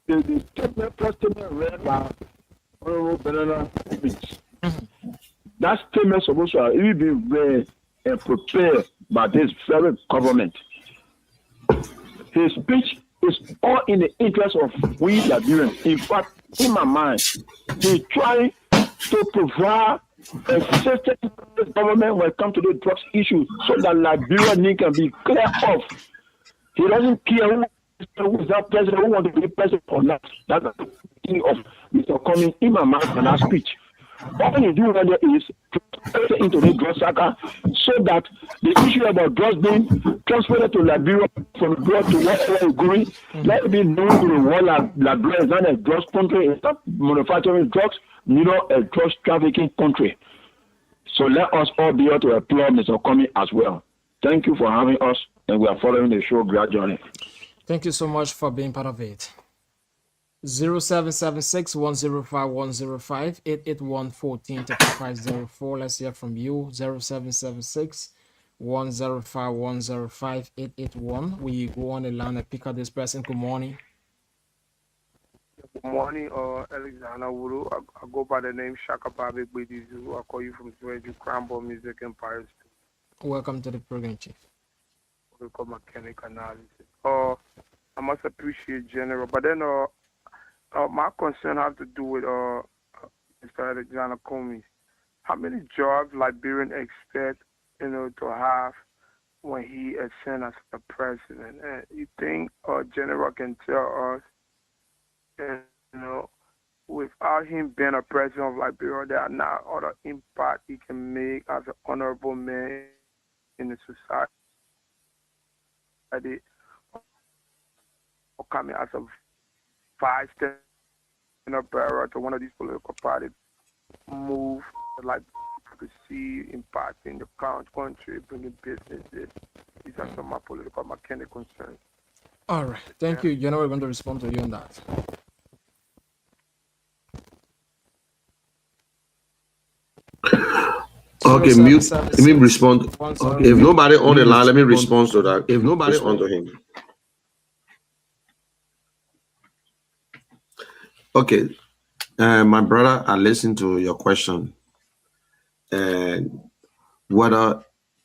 The statement, first statement read by Honorable Banana Speech. That statement is supposed to even be read and prepared by this very government. His speech is all in the interest of we Liberians. In fact, in my mind, he trying to provide a system government when it comes to the drugs issue so that Liberia can be clear off. He doesn't care who is that president, who wants to be president or not. That's the thing of Mr. Cummings in my mind and that speech. All you do right there is to enter into the drug saga so that the issue about drugs being transferred to Liberia from abroad to wherever it's going, let it be known to the world that Liberia is not a drugs country, it's not manufacturing drugs, a drugs trafficking country. So let us all be able to applaud Mr. Cummings as well. Thank you for having us, and we are following the show gradually. Thank you so much for being part of it. 0776 105 105 881 14 3504. Let's hear from you. 0776 105 105 881. We go on the line and pick up this person. Good morning. Good morning, Alexander Wuru. I go by the name Shaka Babe Bedizu. I call you from Sweju Crambo Music Empire. Welcome to the program, Chief. We call mechanic analysis. I must appreciate General, but then my concern has to do with Mr. Alexander Cummings. How many jobs Liberian expect, to have when he ascends as a president? And you think General can tell us, without him being a president of Liberia, there are not other impact he can make as an honorable man in the society, or coming as a vice bearer to one of these political parties, move like to see impacting the country, bringing businesses. These are some of my political mechanic concerns. All right. Thank you. General, we're going to respond to you on that. Okay, mute. Let me respond. Okay. If nobody on the line, let me respond to that. If nobody respond to him. Okay, my brother, I listened to your question, and whether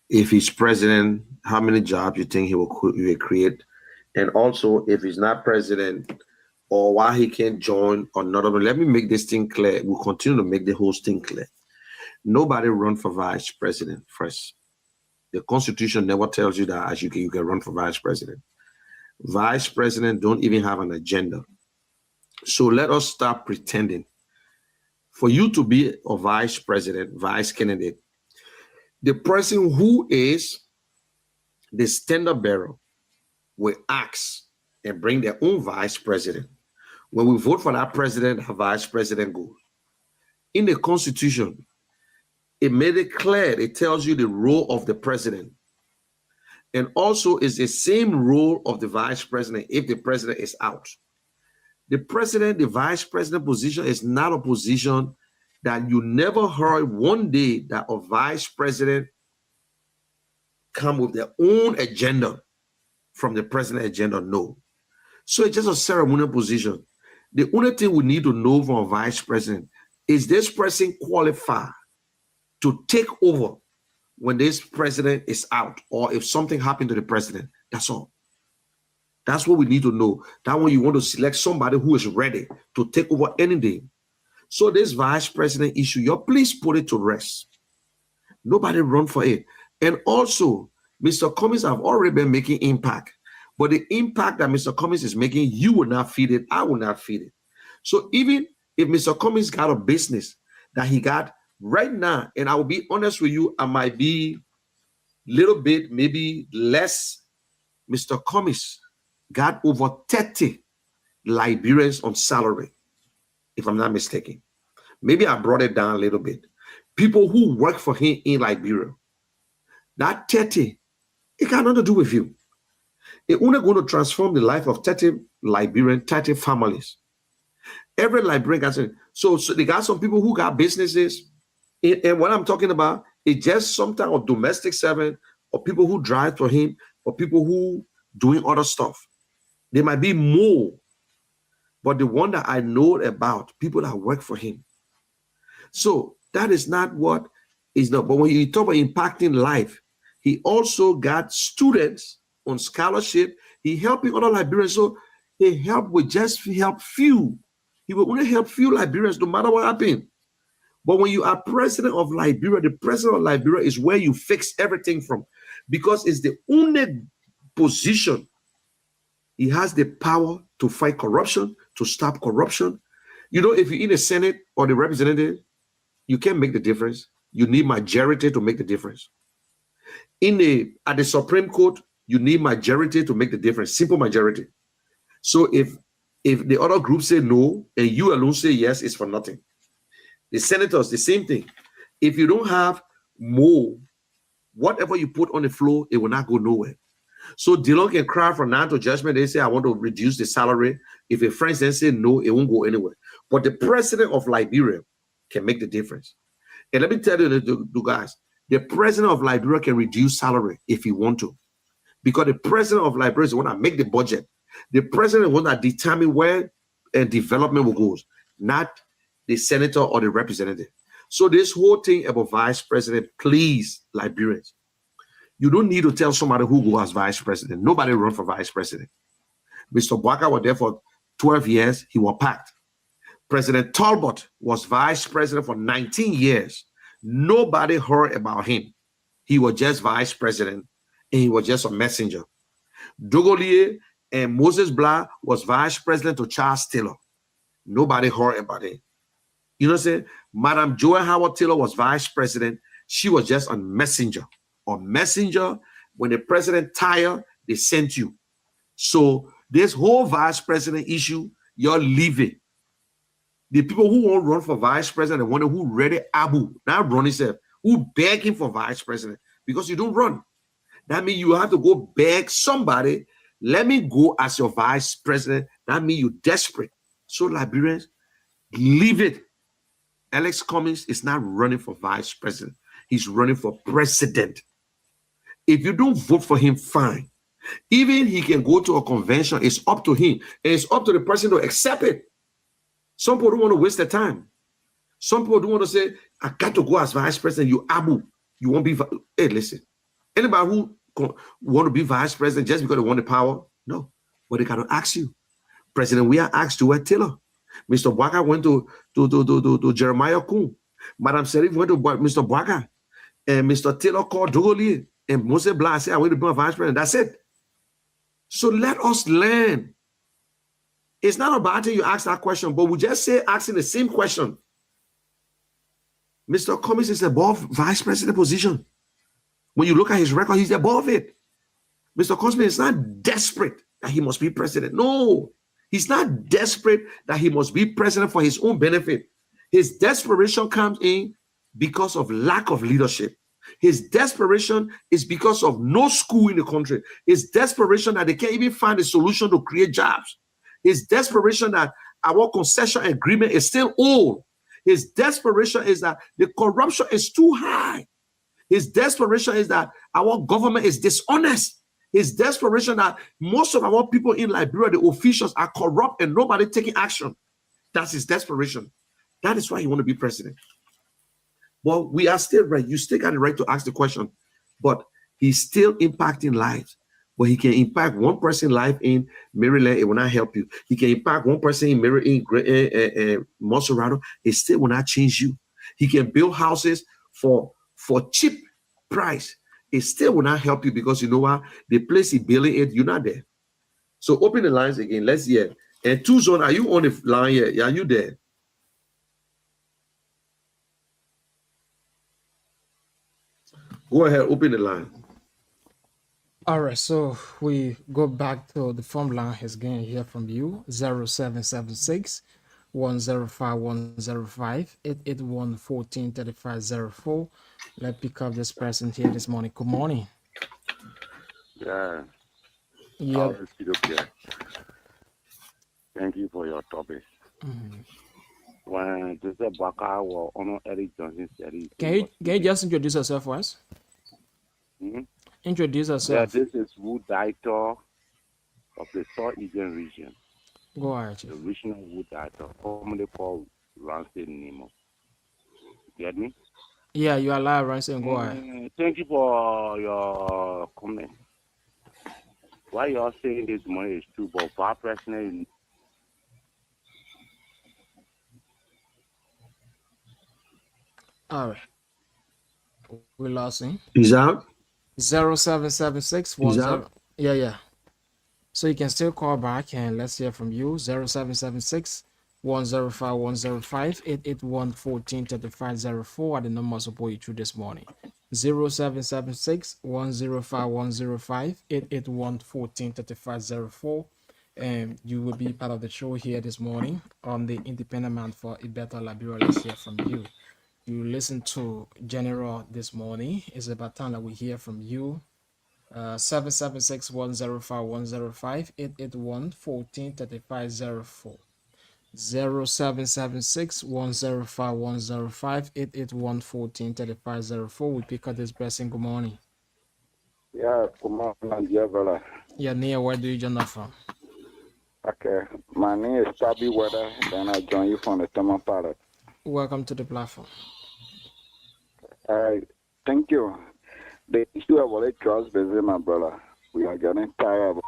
if he's president, how many jobs you think he will create, and also if he's not president, or why he can't join or not. Let me make this thing clear. We'll continue to make the whole thing clear. Nobody run for vice president first. The Constitution never tells you that as you can run for vice president. Vice president don't even have an agenda. So let us stop pretending. For you to be a vice president, vice candidate, the person who is the standard bearer will ask and bring their own vice president. When we vote for that president, a vice president goes. In the Constitution, it made it clear, it tells you the role of the president. And also is the same role of the vice president if the president is out. The president, the vice president position is not a position that you never heard one day that a vice president come with their own agenda from the president agenda, no. So it's just a ceremonial position. The only thing we need to know from a vice president is this person qualified to take over when this president is out, or if something happened to the president. That's all. That's what we need to know. That when you want to select somebody who is ready to take over anything. So this vice president issue, you please put it to rest. Nobody run for it. And also, Mr. Cummings have already been making impact. But the impact that Mr. Cummings is making, you will not feed it. I will not feed it. So even if Mr. Cummings got a business that he got right now, and I will be honest with you, I might be a little bit, maybe less. Mr. Cummings got over 30 Liberians on salary, if I'm not mistaken. Maybe I brought it down a little bit. People who work for him in Liberia. That 30, it got nothing to do with you. It's only going to transform the life of 30 Liberian, 30 families. Every Liberian got something. So they got some people who got businesses. And what I'm talking about is just sometimes a domestic servant, or people who drive for him, or people who doing other stuff. There might be more. But the one that I know about, people that work for him. So that is not what is not. But when you talk about impacting life, he also got students on scholarship. He helping other Liberians. So he helped with just help few. He will only help few Liberians no matter what happened. But when you are president of Liberia, the president of Liberia is where you fix everything from, because it's the only position. He has the power to fight corruption, to stop corruption. You know, if you're in the Senate or the representative, you can't make the difference. You need majority to make the difference. At the Supreme Court, you need majority to make the difference. Simple majority. So if the other group say no and you alone say yes, it's for nothing. The senators, the same thing. If you don't have more, whatever you put on the floor, it will not go nowhere. So Dillon can cry for non to judgment. They say, I want to reduce the salary. If a friend then say no, it won't go anywhere. But the president of Liberia can make the difference. And let me tell you, the guys, the president of Liberia can reduce salary if he want to. Because the president of Liberia is the one that make the budget. The president is the one that determine where development will go, not the senator or the representative. So this whole thing about vice president, please, Liberians, you don't need to tell somebody who go as vice president. Nobody run for vice president. Mr. Bwaka was there for 12 years. He was packed. President Talbot was vice president for 19 years. Nobody heard about him. He was just vice president, and he was just a messenger. Dogolier and Moses Blah was vice president to Charles Taylor. Nobody heard about it. You know what I'm saying? Madam Joy Howard Taylor was vice president. She was just a messenger. A messenger, when the president tired, they sent you. So this whole vice president issue, you're leaving. The people who won't run for vice president, the one who ready Abu, not run himself, who begging for vice president, because you don't run. That means you have to go beg somebody, let me go as your vice president. That means you're desperate. So Liberians, leave it. Alex Cummings is not running for vice president. He's running for president. If you don't vote for him, fine. Even he can go to a convention. It's up to him. And it's up to the person to accept it. Some people don't want to waste their time. Some people don't want to say, I got to go as vice president. You Abu. You won't be. Hey, listen. Anybody who want to be vice president just because they want the power? No. But they got to ask you. President we are asked to wear Taylor. Mr. Bwaka went to Jeremiah Kuhn. Madam Serif went to Mr. Bwaka. And Mr. Taylor called Dogoli. And Moses Blas said, I want to be a vice president. That's it. So let us learn. It's not about you ask that question, but we just say asking the same question. Mr. Cummings is above vice president position. When you look at his record, he's above it. Mr. Cummings is not desperate that he must be president. No, he's not desperate that he must be president for his own benefit. His desperation comes in because of lack of leadership. His desperation is because of no school in the country. His desperation that they can't even find a solution to create jobs. His desperation that our concession agreement is still old. His desperation is that the corruption is too high. His desperation is that our government is dishonest. His desperation that most of our people in Liberia, the officials, are corrupt and nobody taking action. That's his desperation. That is why he want to be president. But we are still right. You still got the right to ask the question. But he's still impacting lives. But he can impact one person's life in Maryland. It will not help you. He can impact one person in Monserrato. It still will not change you. He can build houses for cheap price. It still will not help you because you know what? The place he's building it, you're not there. So open the lines again. Let's hear. And Tuzon, are you on the line here? Are you there? Go ahead, open the line. All right, so we go back to the phone line again here from you, 0776 105 105 881 14 3504. Let's pick up this person here this morning. Good morning. Yeah. Yeah. Thank you for your topic. Mm-hmm. When Joseph Baka or Honor Eric Johnson said it. Can you just introduce yourself for us? Mm-hmm. Introduce yourself. Yeah, this is Wood Director of the South Eastern region. Go ahead. The regional Wood Director, commonly called Ramsey Nemo. Get me? Yeah, you are live, Ramsey. Go ahead. Thank you for your comment. What you are saying this morning is true, but for our president. All right. We lost him. He's out. 0776 He's out. Yeah. So you can still call back and let's hear from you. 0776 105 105 881 14 3504 are the numbers support you through this morning. 0776 105 105 881 14 3504. And you will be part of the show here this morning on the Independent Man for a Better Liberia. Let's hear from you. You listen to General this morning. It's about time that we hear from you. 776 105 105 881 14 3504. 0776 105 105 881 14 3504. We pick up this person. Good morning. Yeah, good morning, dear brother. Yeah, Nia, where do you join us from? Okay, my name is Tabby Weather, and I join you from the Tama Pilot. Welcome to the platform. Thank you. The issue about the trust business, my brother, we are getting tired of it.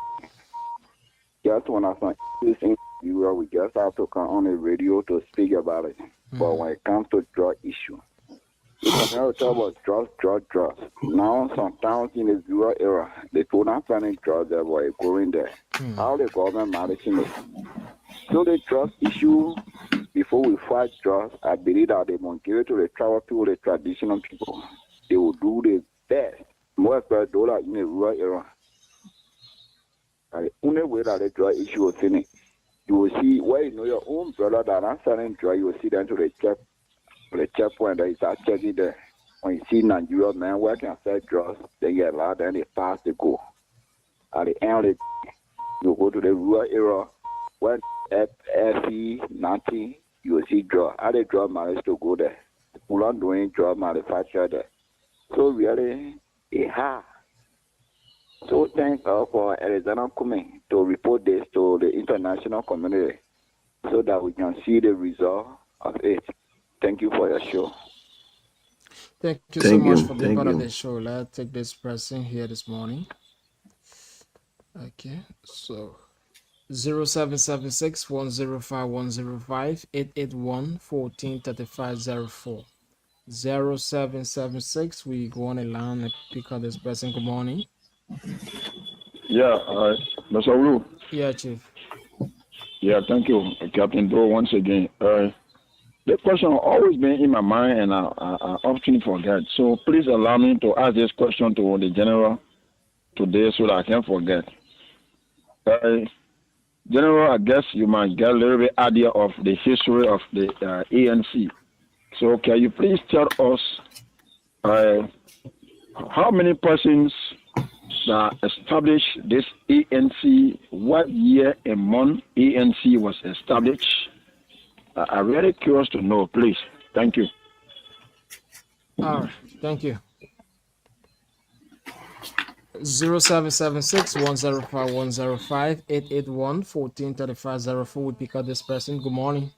Just when I find this interview, we just have to come on the radio to speak about it. But when it comes to drug issue, you can never talk about drugs. Now, sometimes in the zero era, they do not find drugs that were going there. How the government managing it? So the drug issue, before we fight drugs, I believe that they won't give it to the tribal people, the traditional people. They will do the best. More $1 in the rural area. And the only way that the drug issue is finished, you will see where you know your own brother that are selling drugs, you will see them to the checkpoint that is actually there. When you see Nigeria man working and sell drugs, they get allowed and they pass the go. At the end of the day, you go to the rural area where FE, nothing, you will see drug. How the drug managed to go there? People are doing drug manufacture there. So really, it hard. So thank God for Arizona coming to report this to the international community so that we can see the result of it. Thank you for your show. Thank you so much for being Thank part of you. the show. Let's take this person here this morning. Okay, so 0776 105 105 881 143504. 0776. We go on a line and pick up this person. Good morning. Yeah, Mr. Wu. Yeah, Chief. Yeah, thank you, Captain Doe, once again. The question always been in my mind, and I often forget. So please allow me to ask this question to the general today so that I can't forget. General, I guess you might get a little bit idea of the history of the ANC. So can you please tell us how many persons that established this ANC, what year and month ANC was established? I'm really curious to know, please. Thank you. All right, thank you. 0776 105 105 881 143504. We pick up this person. Good morning.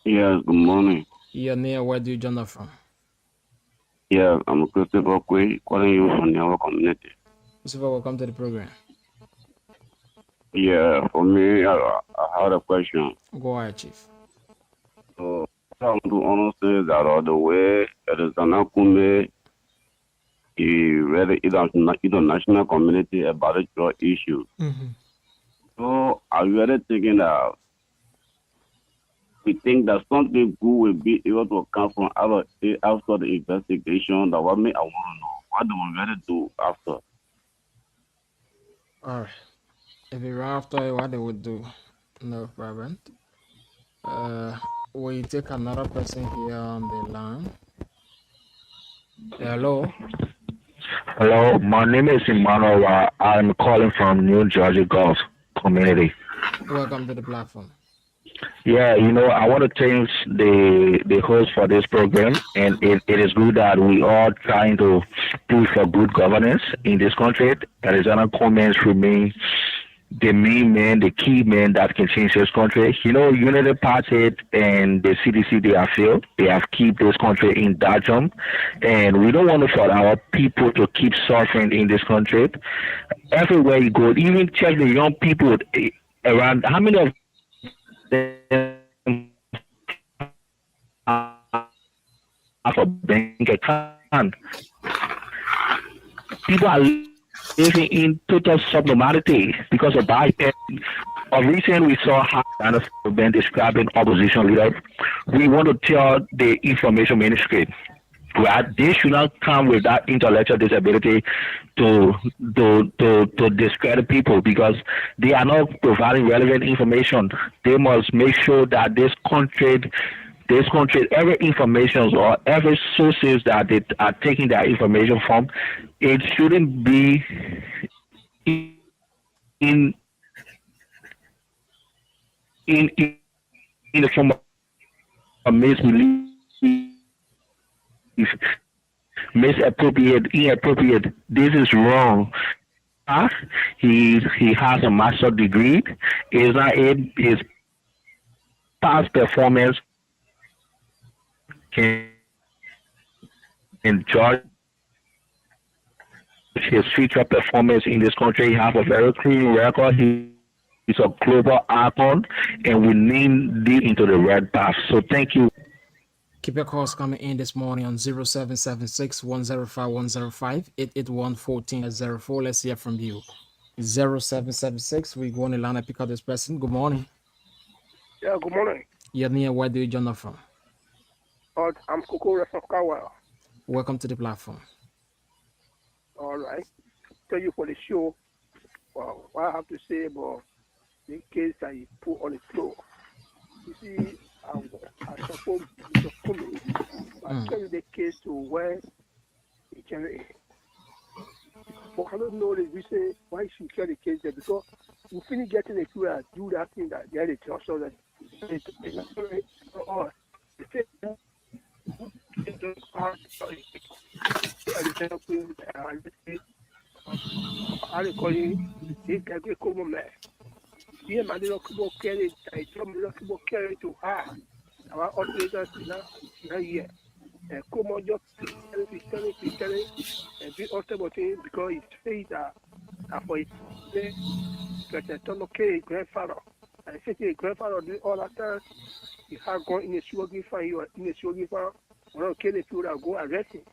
Yes, good morning. You're near, where do you join us from? Yeah, I'm Christopher Quay, calling you from our community. Christopher, welcome to the program. Yeah, for me, I had a question. Go ahead, Chief. So, I want to understand that the way Arizona Kume, he read international community about your issue. Mm-hmm. So, I really thinking that we think that something good will be able to come from after the investigation. That what me I want to know. What do we really do after? All right. If you're after what they would do, no problem. We take another person here on the line. Hello. Hello, my name is Emmanuel. I'm calling from New Jersey Gulf community. Welcome to the platform. Yeah, I want to thank the host for this program, and it is good that we are trying to push for good governance in this country. Arizona comments remain the main man, the key man that can change this country. Unity Party and the CDC, they have failed. They have keep this country in doldrum, and we don't want for our people to keep suffering in this country. Everywhere you go, even check the young people around. How many of them have a bank account? People are living in total subnormality because of Biden. Of recent, we saw how China have been describing opposition leaders. We want to tell the information ministry that they should not come with that intellectual disability to discredit people because they are not providing relevant information. They must make sure that this country, every information or every sources that they are taking their information from, it shouldn't be in the form of misbelief, misappropriate, inappropriate. This is wrong. He has a master's degree. Is not his past performance can judge his future performance in this country. He has a very clean record. He's a global icon, and we need this into the right path. So thank you. Keep your calls coming in this morning on 0776 105 105 881 1404. Let's hear from you. 0776. We go on the line and pick up this person. Good morning. Yeah, good morning. You're near, where do you join us from? I'm Kokora from Kawal. Welcome to the platform. All right. Thank you for the show. Well, what I have to say about the case that you put on the floor. You see, I suppose it's a coming. I tell you the case to where it can. But I don't know the reason why she carry the case there because we finish getting the crew and do that thing that they're the trust that Our operators now here. Come on, just telling, and be also because it says that for it, grandfather. I say to grandfather do all that time. You have gone in a sugar farm, you are in a sugar farm. When I kill the people that go arrest him.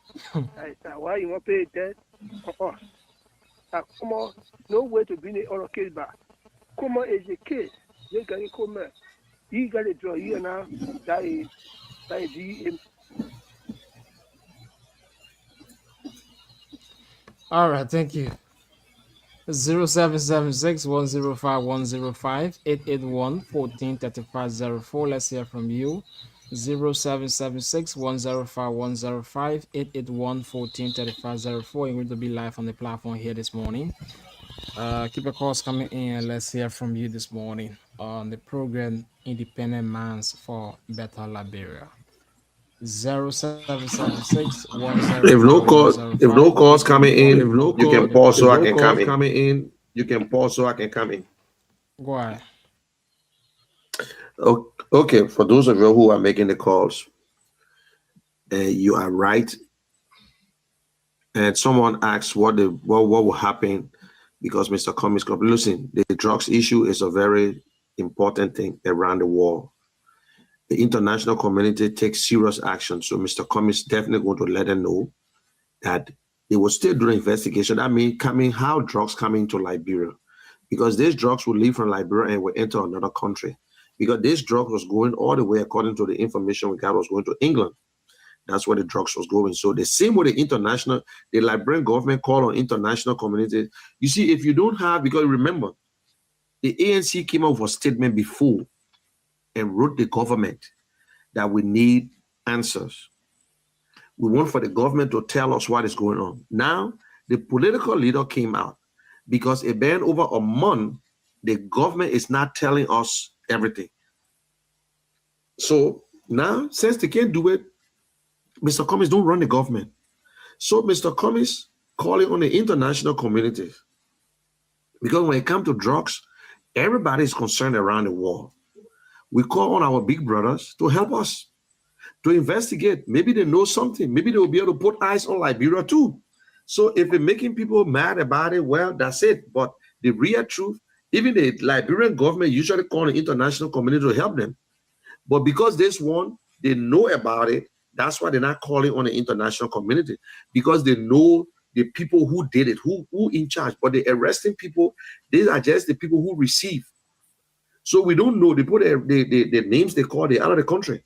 I said, why you want to pay debt for us? Come on, no way to bring the other case back. Come on, is the case. They got to come on. You got to draw here now. That is the. All right, thank you. 0776-105-105 881-143504. Let's hear from you. 0776-105-105 881-143504. You're going to be live on the platform here this morning. Keep your calls coming in. Let's hear from you this morning on the program Independent Minds for Better Liberia. 0776-105-105. If no calls coming in, you can pause so I can come in. You can pause so I can come in. Go ahead. Okay, for those of you who are making the calls, you are right. And someone asked what will happen because Mr. Cummings, listen, the drugs issue is a very important thing around the world. The international community takes serious action. So Mr. Cummings definitely going to let them know that they will still do the investigation. That means how drugs come into Liberia. Because these drugs will leave from Liberia and will enter another country. Because this drug was going all the way, according to the information we got, was going to England. That's where the drugs was going. So the same way the Liberian government called on international community. You see, if you don't have, because remember, the ANC came up with a statement before and wrote the government that we need answers. We want for the government to tell us what is going on. Now, the political leader came out because it been over a month, the government is not telling us everything. So now, since they can't do it, Mr. Cummings don't run the government. So Mr. Cummings calling on the international community. Because when it comes to drugs, everybody is concerned around the world. We call on our big brothers to help us, to investigate. Maybe they know something. Maybe they will be able to put eyes on Liberia too. So if it's making people mad about it, well, that's it. But the real truth, even the Liberian government usually call the international community to help them. But because this one, they know about it, that's why they're not calling on the international community. Because they know the people who did it, who in charge. But the arresting people, these are just the people who receive. So we don't know. They put the names they call, they're out of the country.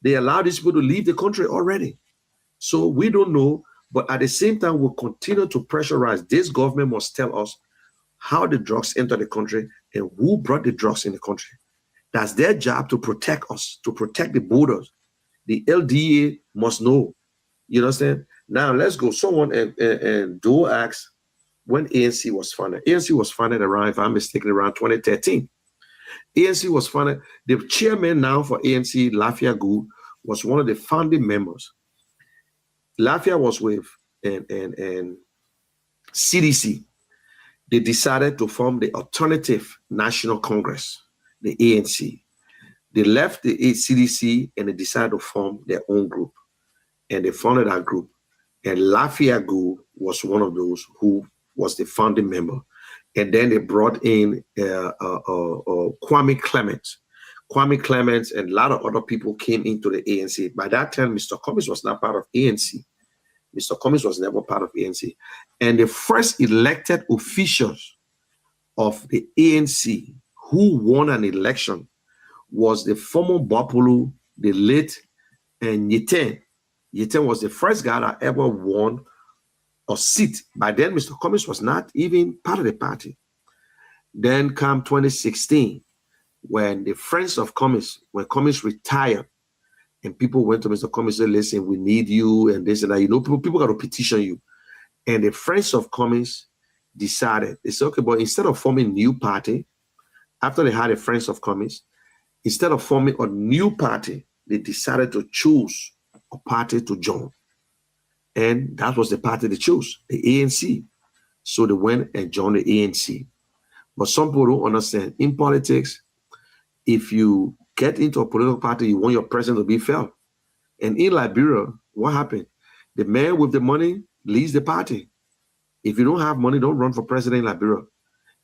They allow these people to leave the country already. So we don't know. But at the same time, we'll continue to pressurize. This government must tell us how the drugs enter the country and who brought the drugs in the country. That's their job, to protect us, to protect the borders. The LDA must know. You understand? Now let's go. Someone and Doe asked when ANC was founded. ANC was founded around, if I'm mistaken, around 2013. ANC was founded. The chairman now for ANC, Lafia Good, was one of the founding members. Lafia was with and CDC. They decided to form the Alternative National Congress, the ANC. They left the CDC and they decided to form their own group. And they founded that group. And Lafia Good was one of those who was the founding member. And then they brought in Kwame Clements. Kwame Clements and a lot of other people came into the ANC. By that time, Mr. Cummings was not part of ANC. Mr. Cummings was never part of ANC. And the first elected officials of the ANC who won an election was the former Bapulu, the late Yeten. Yeten was the first guy that ever won a seat. By then, Mr. Cummings was not even part of the party. Then come 2016, when the friends of Cummings, when Cummings retired, and people went to Mr. Cummings and said, listen, we need you, and this and that. You know, people got to petition you. And the friends of Cummings decided, they said, okay, but instead of forming a new party, after they had the friends of Cummings, instead of forming a new party, they decided to choose a party to join. And that was the party they chose, the ANC. So they went and joined the ANC. But some people don't understand. In politics, if you get into a political party, you want your president to be fair. And in Liberia, what happened? The man with the money leads the party. If you don't have money, don't run for president in Liberia.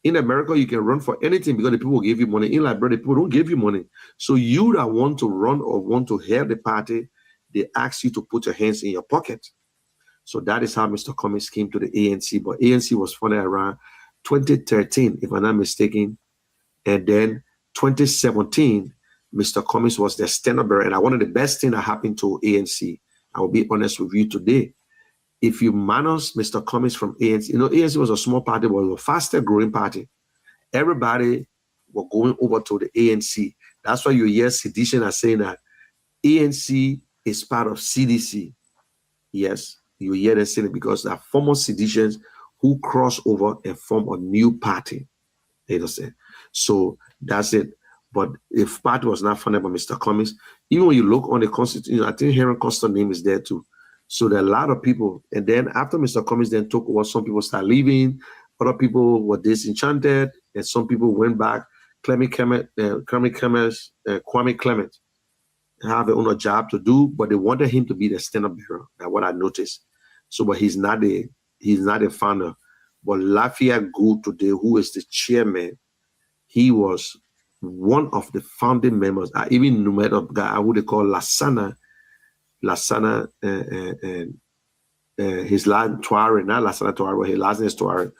In America, you can run for anything because the people will give you money. In Liberia, the people don't give you money. So you that want to run or want to head the party, they ask you to put your hands in your pocket. So that is how Mr. Cummings came to the ANC. But ANC was funded around 2013, if I'm not mistaken. And then 2017, Mr. Cummings was the standard bearer. And one of the best things that happened to ANC, I will be honest with you today. If you minus Mr. Cummings from ANC, you know, ANC was a small party, but it was a faster growing party. Everybody were going over to the ANC. That's why you hear sedition are saying that ANC is part of CDC. Yes, you hear them saying it because there are former seditions who cross over and form a new party. You understand? So that's it. But if party was not funded by Mr. Cummings, even when you look on the Constitution, I think Heron Costa name is there too. So there are a lot of people. And then after Mr. Cummings then took over, some people start leaving. Other people were disenchanted. And some people went back. Kwame Clement have their own job to do, but they wanted him to be the standard bearer. That's what I noticed. So, but he's not a founder. But Lafayette Gould today, who is the chairman, he was one of the founding members. I even knew a guy who they call Lassana, his last Tuareg, not Lassana Tuareg, his last name is Tuareg,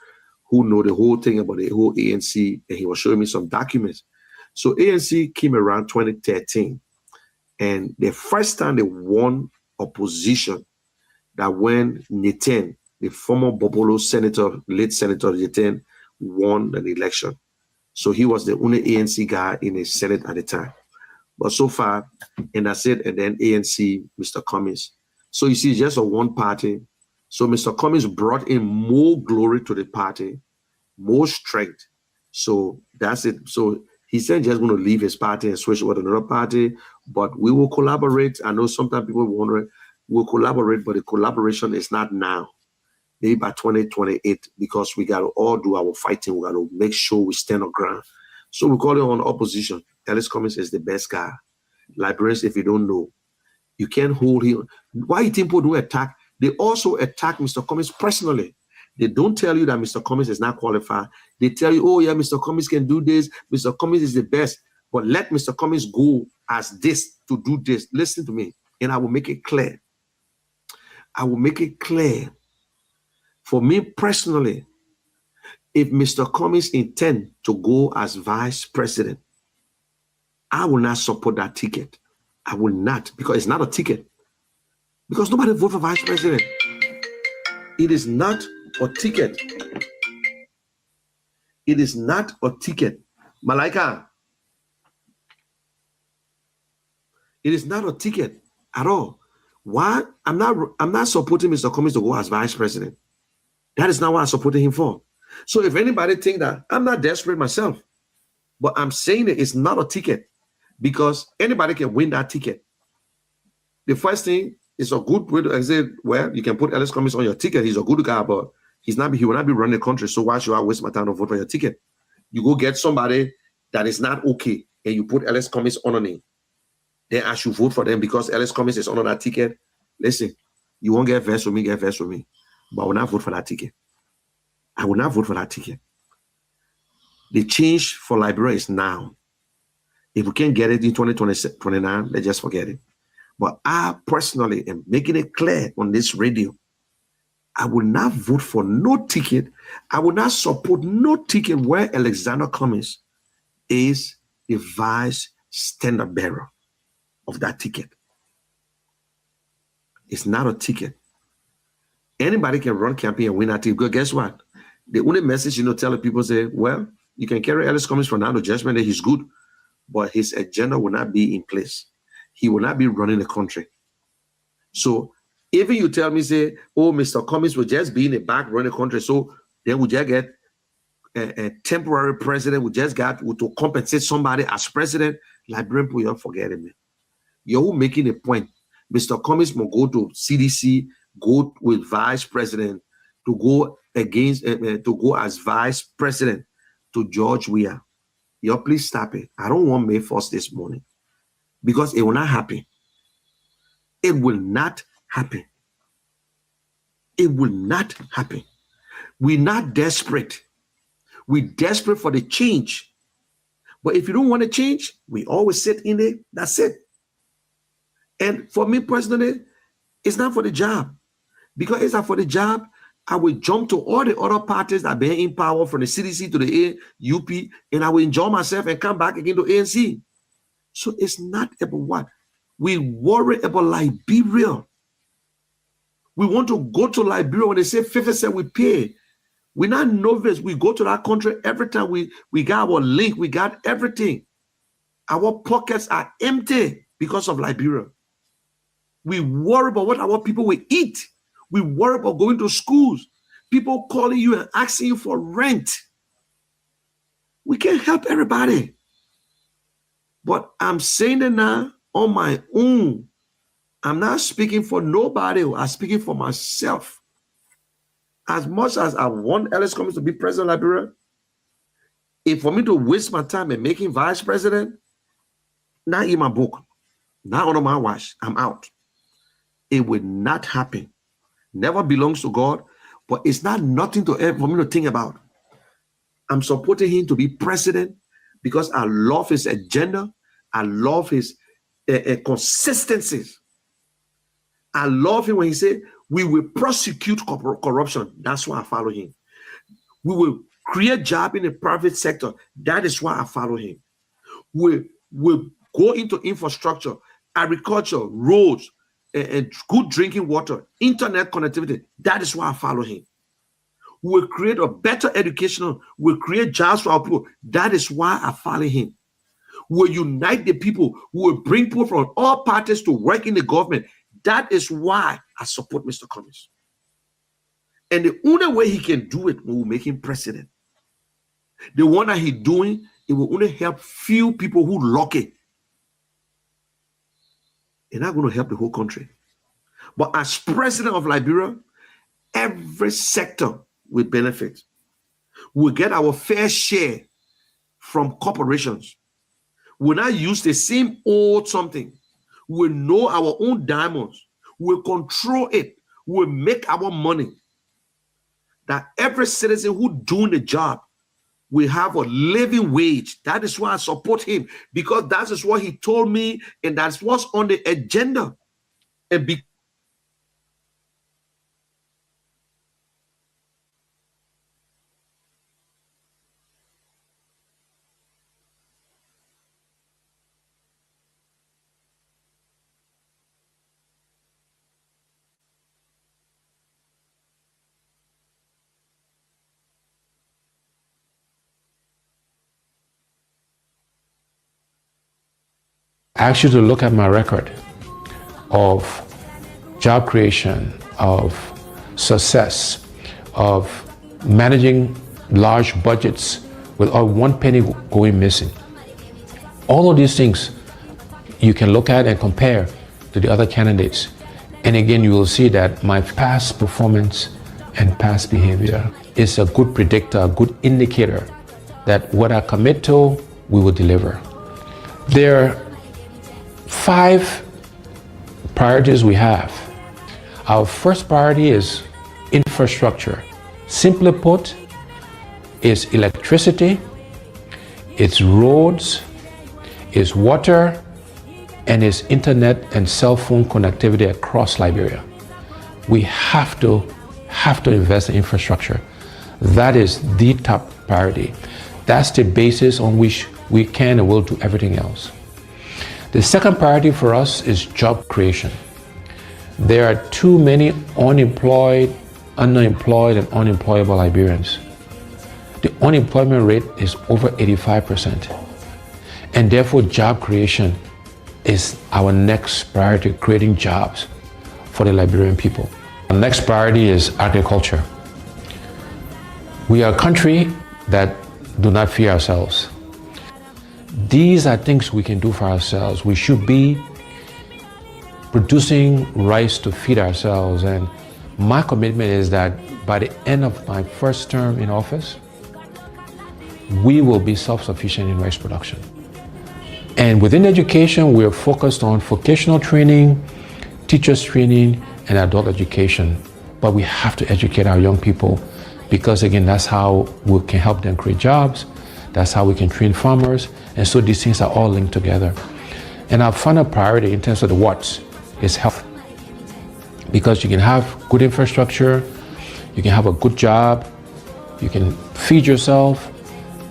who know the whole thing about the whole ANC, and he was showing me some documents. So ANC came around 2013, and the first time they won opposition, that when Nathan, the former Bobolo senator, late Senator Nathan, won the election. So he was the only ANC guy in the Senate at the time. But so far, and that's it, and then ANC, Mr. Cummings. So you see, just a one party. So Mr. Cummings brought in more glory to the party, more strength. So that's it. So he said just going to leave his party and switch with another party, but we will collaborate. I know sometimes people wondering, we'll collaborate, but the collaboration is not now. Maybe by 2028, because we got to all do our fighting. We got to make sure we stand on ground. So we call it on opposition. Ellis Cummings is the best guy. Liberians, if you don't know, you can't hold him. Why you think people do attack? They also attack Mr. Cummings personally. They don't tell you that Mr. Cummings is not qualified. They tell you, oh yeah, Mr. Cummings can do this. Mr. Cummings is the best. But let Mr. Cummings go as this to do this. Listen to me, and I will make it clear. I will make it clear. For me personally, if Mr. Cummings intends to go as vice president, I will not support that ticket. I will not, because it's not a ticket. Because nobody vote for vice president. It is not a ticket. It is not a ticket. Malaika. It is not a ticket at all. Why? I'm not supporting Mr. Cummings to go as vice president. That is not what I'm supporting him for. So if anybody think that, I'm not desperate myself, but I'm saying that it's not a ticket because anybody can win that ticket. The first thing is a good way to say, well, you can put Ellis Cummings on your ticket. He's a good guy, but he will not be running the country. So why should I waste my time to vote for your ticket? You go get somebody that is not okay and you put Ellis Cummings on a name. Then I should vote for them because Ellis Cummings is on that ticket. Listen, you won't get versed with me, get versed with me. But I will not vote for that ticket. I will not vote for that ticket. The change for Liberia is now. If we can't get it in 2029, let's just forget it. But I personally am making it clear on this radio. I will not vote for no ticket. I will not support no ticket where Alexander Cummings is the vice standard bearer of that ticket. It's not a ticket. Anybody can run campaign and win that ticket. Because guess what? The only message, telling people say, well, you can carry Ellis Cummings from now to judgment that he's good, but his agenda will not be in place. He will not be running the country. So even you tell me, say, oh, Mr. Cummings will just be in the back running the country, so then we just get a temporary president, we just got to compensate somebody as president, Liberian people, you're forgetting me. You're making a point. Mr. Cummings must go to CDC, go with vice president to go against, to go as vice president to George Weah. Yo, please stop it. I don't want May 1st this morning because it will not happen. It will not happen. It will not happen. We're not desperate. We're desperate for the change. But if you don't want to change, we always sit in there. That's it. And for me personally, it's not for the job. Because it's not for the job, I will jump to all the other parties that been in power from the CDC to the UP, and I will enjoy myself and come back again to ANC. So it's not about what? We worry about Liberia. We want to go to Liberia when they say 50 cents we pay. We're not novice. We go to that country every time we got our link, we got everything. Our pockets are empty because of Liberia. We worry about what our people will eat. We worry about going to schools. People calling you and asking you for rent. We can't help everybody. But I'm saying it now on my own. I'm not speaking for nobody. I'm speaking for myself. As much as I want Ellis Cummings to be president of Liberia, if for me to waste my time in making vice president, not in my book, not under my watch, I'm out. It will not happen. Never belongs to God, but it's not nothing for me to think about. I'm supporting him to be president because I love his agenda. I love his consistencies. I love him when he said, we will prosecute corruption. That's why I follow him. We will create jobs in the private sector. That is why I follow him. We will go into infrastructure, agriculture, roads, and good drinking water, internet connectivity. That is why I follow him. We will create a better education. We will create jobs for our people. That is why I follow him. We will unite the people. We will bring people from all parties to work in the government. That is why I support Mr. Cummings. And the only way he can do it, we will make him president. The one that he's doing, it will only help few people who lucky. It's not going to help the whole country. But as president of Liberia, every sector will benefit. We'll get our fair share from corporations. We'll not use the same old something. We'll know our own diamonds. We'll control it. We'll make our money. That every citizen who doing the job will have a living wage. That is why I support him, because that is what he told me, and that's what's on the agenda. And I ask you to look at my record of job creation, of success, of managing large budgets without one penny going missing. All of these things you can look at and compare to the other candidates. And again, you will see that my past performance and past behavior is a good predictor, a good indicator that what I commit to, we will deliver. There are 5 priorities we have. Our first priority is infrastructure. Simply put, it's electricity, it's roads, it's water, and it's internet and cell phone connectivity across Liberia. We have to invest in infrastructure. That is the top priority. That's the basis on which we can and will do everything else. The second priority for us is job creation. There are too many unemployed, underemployed, and unemployable Liberians. The unemployment rate is over 85%. And therefore, job creation is our next priority, creating jobs for the Liberian people. The next priority is agriculture. We are a country that do not fear ourselves. These are things we can do for ourselves. We should be producing rice to feed ourselves. And my commitment is that by the end of my first term in office, we will be self-sufficient in rice production. And within education, we are focused on vocational training, teachers training, and adult education. But we have to educate our young people because, again, that's how we can help them create jobs. That's how we can train farmers. And so these things are all linked together. And our final priority in terms of the what's is health. Because you can have good infrastructure, you can have a good job, you can feed yourself,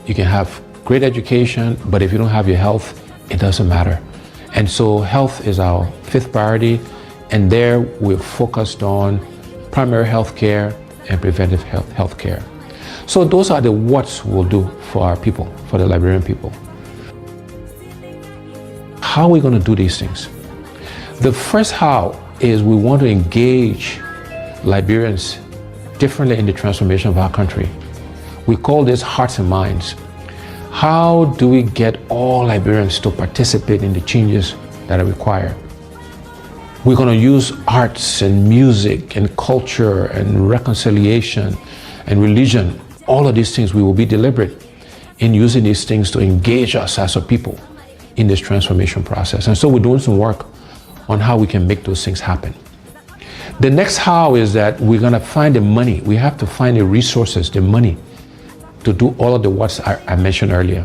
you can have great education, but if you don't have your health, it doesn't matter. And so health is our fifth priority, and there we're focused on primary health care and preventive health care. So those are the what's we'll do for our people, for the Liberian people. How are we going to do these things? The first how is we want to engage Liberians differently in the transformation of our country. We call this hearts and minds. How do we get all Liberians to participate in the changes that are required? We're going to use arts and music and culture and reconciliation and religion. All of these things, we will be deliberate in using these things to engage us as a people in this transformation process. And so we're doing some work on how we can make those things happen. The next how is that we're going to find the money. We have to find the resources, the money, to do all of the what's I mentioned earlier.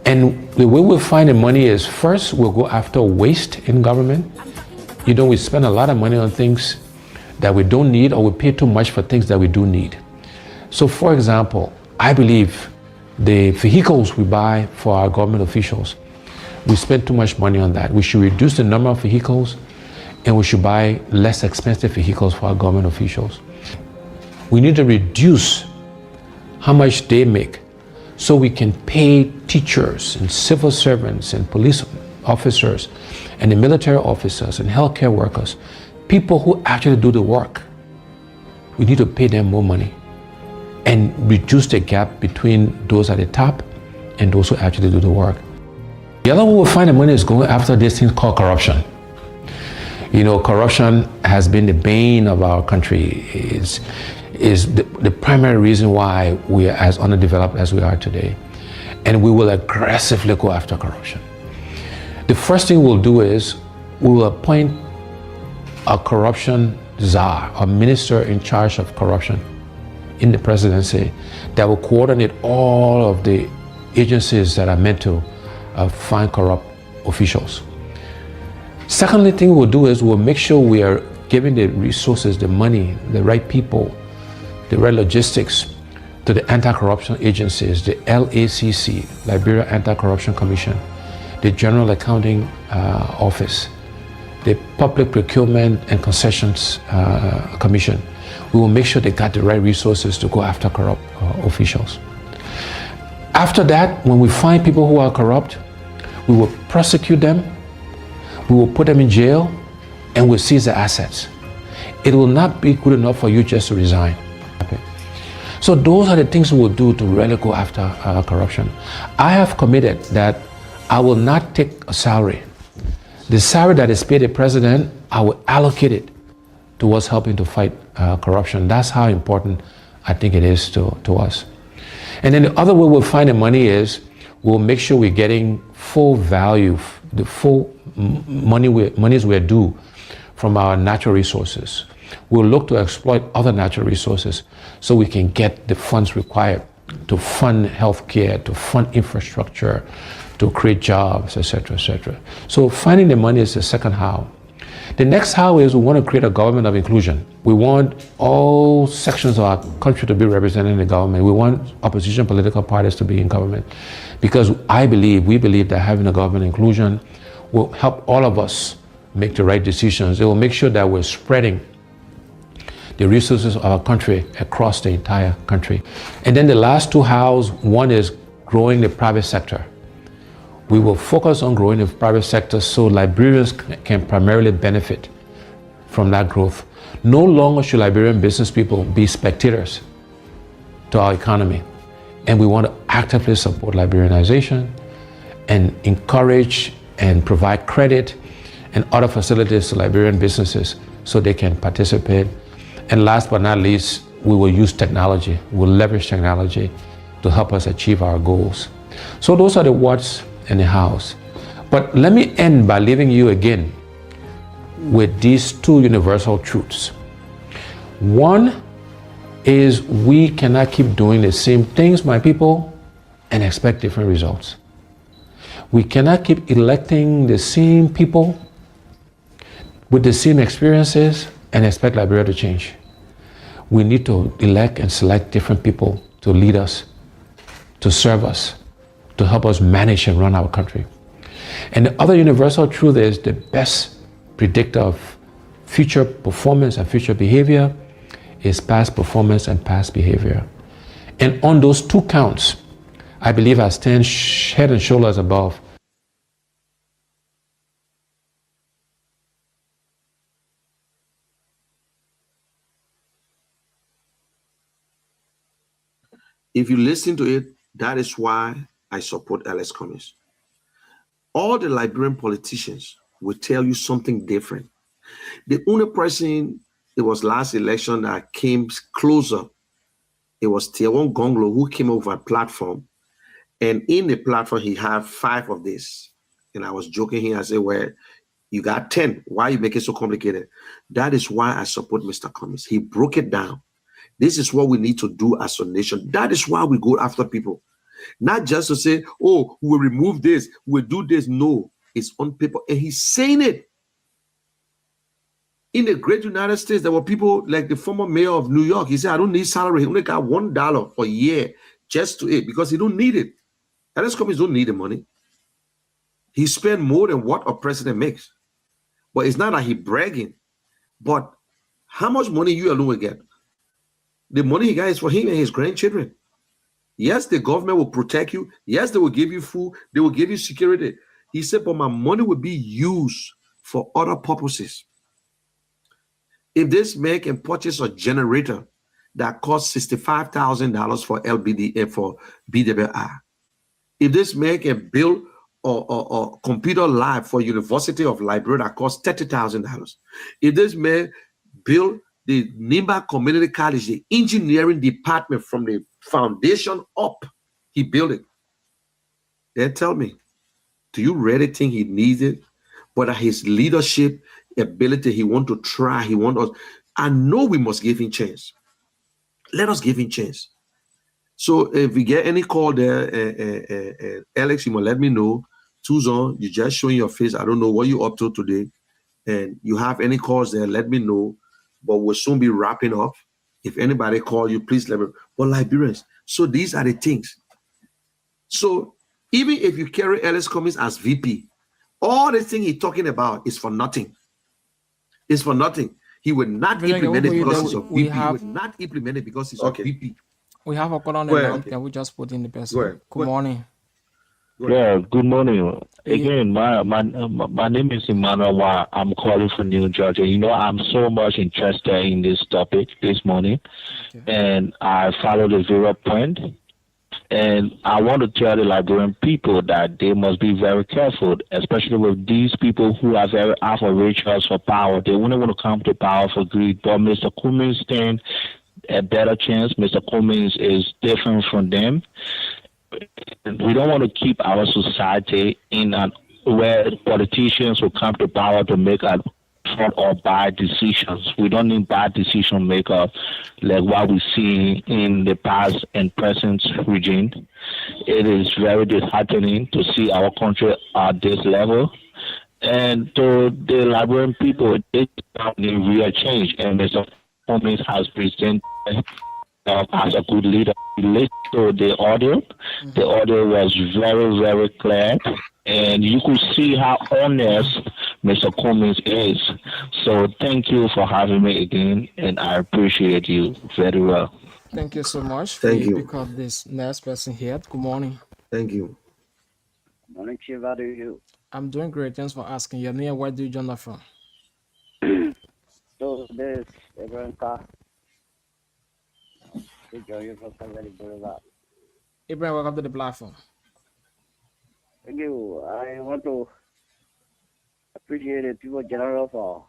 And the way we'll find the money is first, we'll go after waste in government. You know, we spend a lot of money on things that we don't need, or we pay too much for things that we do need. So for example, I believe the vehicles we buy for our government officials, we spend too much money on that. We should reduce the number of vehicles, and we should buy less expensive vehicles for our government officials. We need to reduce how much they make so we can pay teachers and civil servants and police officers and the military officers and healthcare workers, people who actually do the work. We need to pay them more money and reduce the gap between those at the top and those who actually do the work. The other way we'll find the money is going after this thing called corruption. You know, corruption has been the bane of our country, is the primary reason why we are as underdeveloped as we are today. And we will aggressively go after corruption. The first thing we'll do is we will appoint a corruption czar, a minister in charge of corruption in the presidency that will coordinate all of the agencies that are meant to find corrupt officials. Secondly thing we'll do is we'll make sure we are giving the resources, the money, the right people, the right logistics to the anti-corruption agencies, the LACC, Liberia Anti-Corruption Commission, the General Accounting Office, the Public Procurement and Concessions Commission. We will make sure they got the right resources to go after corrupt officials. After that, when we find people who are corrupt, we will prosecute them, we will put them in jail, and we'll seize their assets. It will not be good enough for you just to resign. Okay. So those are the things we will do to really go after corruption. I have committed that I will not take a salary. The salary that is paid the president, I will allocate it towards helping to fight corruption. That's how important I think it is to us. And then the other way we'll find the money is we'll make sure we're getting full value, the full monies we're due from our natural resources. We'll look to exploit other natural resources so we can get the funds required to fund healthcare, to fund infrastructure, to create jobs, etc., etc. So finding the money is the second how. The next how is we want to create a government of inclusion. We want all sections of our country to be represented in the government. We want opposition political parties to be in government because we believe that having a government inclusion will help all of us make the right decisions. It will make sure that we're spreading the resources of our country across the entire country. And then the last two hows, one is growing the private sector. We will focus on growing the private sector so Liberians can primarily benefit from that growth. No longer should Liberian business people be spectators to our economy. And we want to actively support Liberianization and encourage and provide credit and other facilities to Liberian businesses so they can participate. And last but not least, we will use technology. We'll leverage technology to help us achieve our goals. So those are the what's and the how's. But let me end by leaving you again with these two universal truths. One is we cannot keep doing the same things, my people, and expect different results. We cannot keep electing the same people with the same experiences and expect Liberia to change. We need to elect and select different people to lead us, to serve us, to help us manage and run our country. And the other universal truth is the best predictor of future performance and future behavior is past performance and past behavior. And on those two counts, I believe I stand head and shoulders above If you listen to it, that is why I support Alex Cummings. All the Liberian politicians will tell you something different. The only person, it was last election that came closer, it was Tiawon Gonglo who came over a platform. And in the platform, he had 5 of this. And I was joking here, I said, well, you got 10. Why you make it so complicated? That is why I support Mr. Cummings. He broke it down. This is what we need to do as a nation. That is why we go after people. Not just to say, oh, we'll remove this, we'll do this. No, it's on paper. And he's saying it. In the great United States, there were people like the former mayor of New York. He said, I don't need salary. He only got $1 a year just to eat because he don't need it. Alex Cummings don't need the money. He spent more than what a president makes. But it's not that he bragging. But how much money you alone will get? The money he got is for him and his grandchildren. Yes, the government will protect you. Yes, they will give you food. They will give you security. He said, but my money will be used for other purposes. If this man can purchase a generator that costs $65,000 for LBD and for BWI, if this man can build a computer lab for University of Liberia that costs $30,000, if this man build the Nimba Community College, the engineering department from the foundation up, he built it. Then tell me, do you really think he needs it? But his leadership ability, he want to try, he want us. I know we must give him chance. Let us give him chance. So if we get any call there, Alex, you must let me know. Tuzon, you just showing your face. I don't know what you up to today. And you have any calls there, let me know. But we'll soon be wrapping up. If anybody call you, please let me. But Liberians, so these are the things. So even if you carry Alex Cummings as VP, all the thing he's talking about is for nothing. It's for nothing. He will not implement it because he's a VP. He will not implement it because he's a VP. We have a call on the line. Can we just put in the person? Good morning. Yeah, good morning. Again, my name is Emmanuel. I'm calling from New Georgia. You know, I'm so much interested in this topic this morning, and I follow the zero point. And I want to tell the Liberian people that they must be very careful, especially with these people who are very avaricious for power. They only want to come to power for greed. But Mr. Cummings stands a better chance. Mr. Cummings is different from them. We don't want to keep our society in where politicians will come to power to make a front or bad decisions. We don't need bad decision makers like what we see in the past and present regime. It is very disheartening to see our country at this level. And to the Liberian people, they need real change. And Mr. Cummings has presented as a good leader. Listen to the audio. The audio was very, very clear, and you could see how honest Mr. Cummings is. So thank you for having me again, and I appreciate you very well. Thank you so much. Thank you. Pick up this next person here. Good morning. Thank you. Good morning, Chief. How do you? I'm doing great. Thanks for asking. Your name, where do you join us from? So this everyone car. You from somebody Boulevard. Abraham, welcome to the platform. Thank you. I want to appreciate the people general for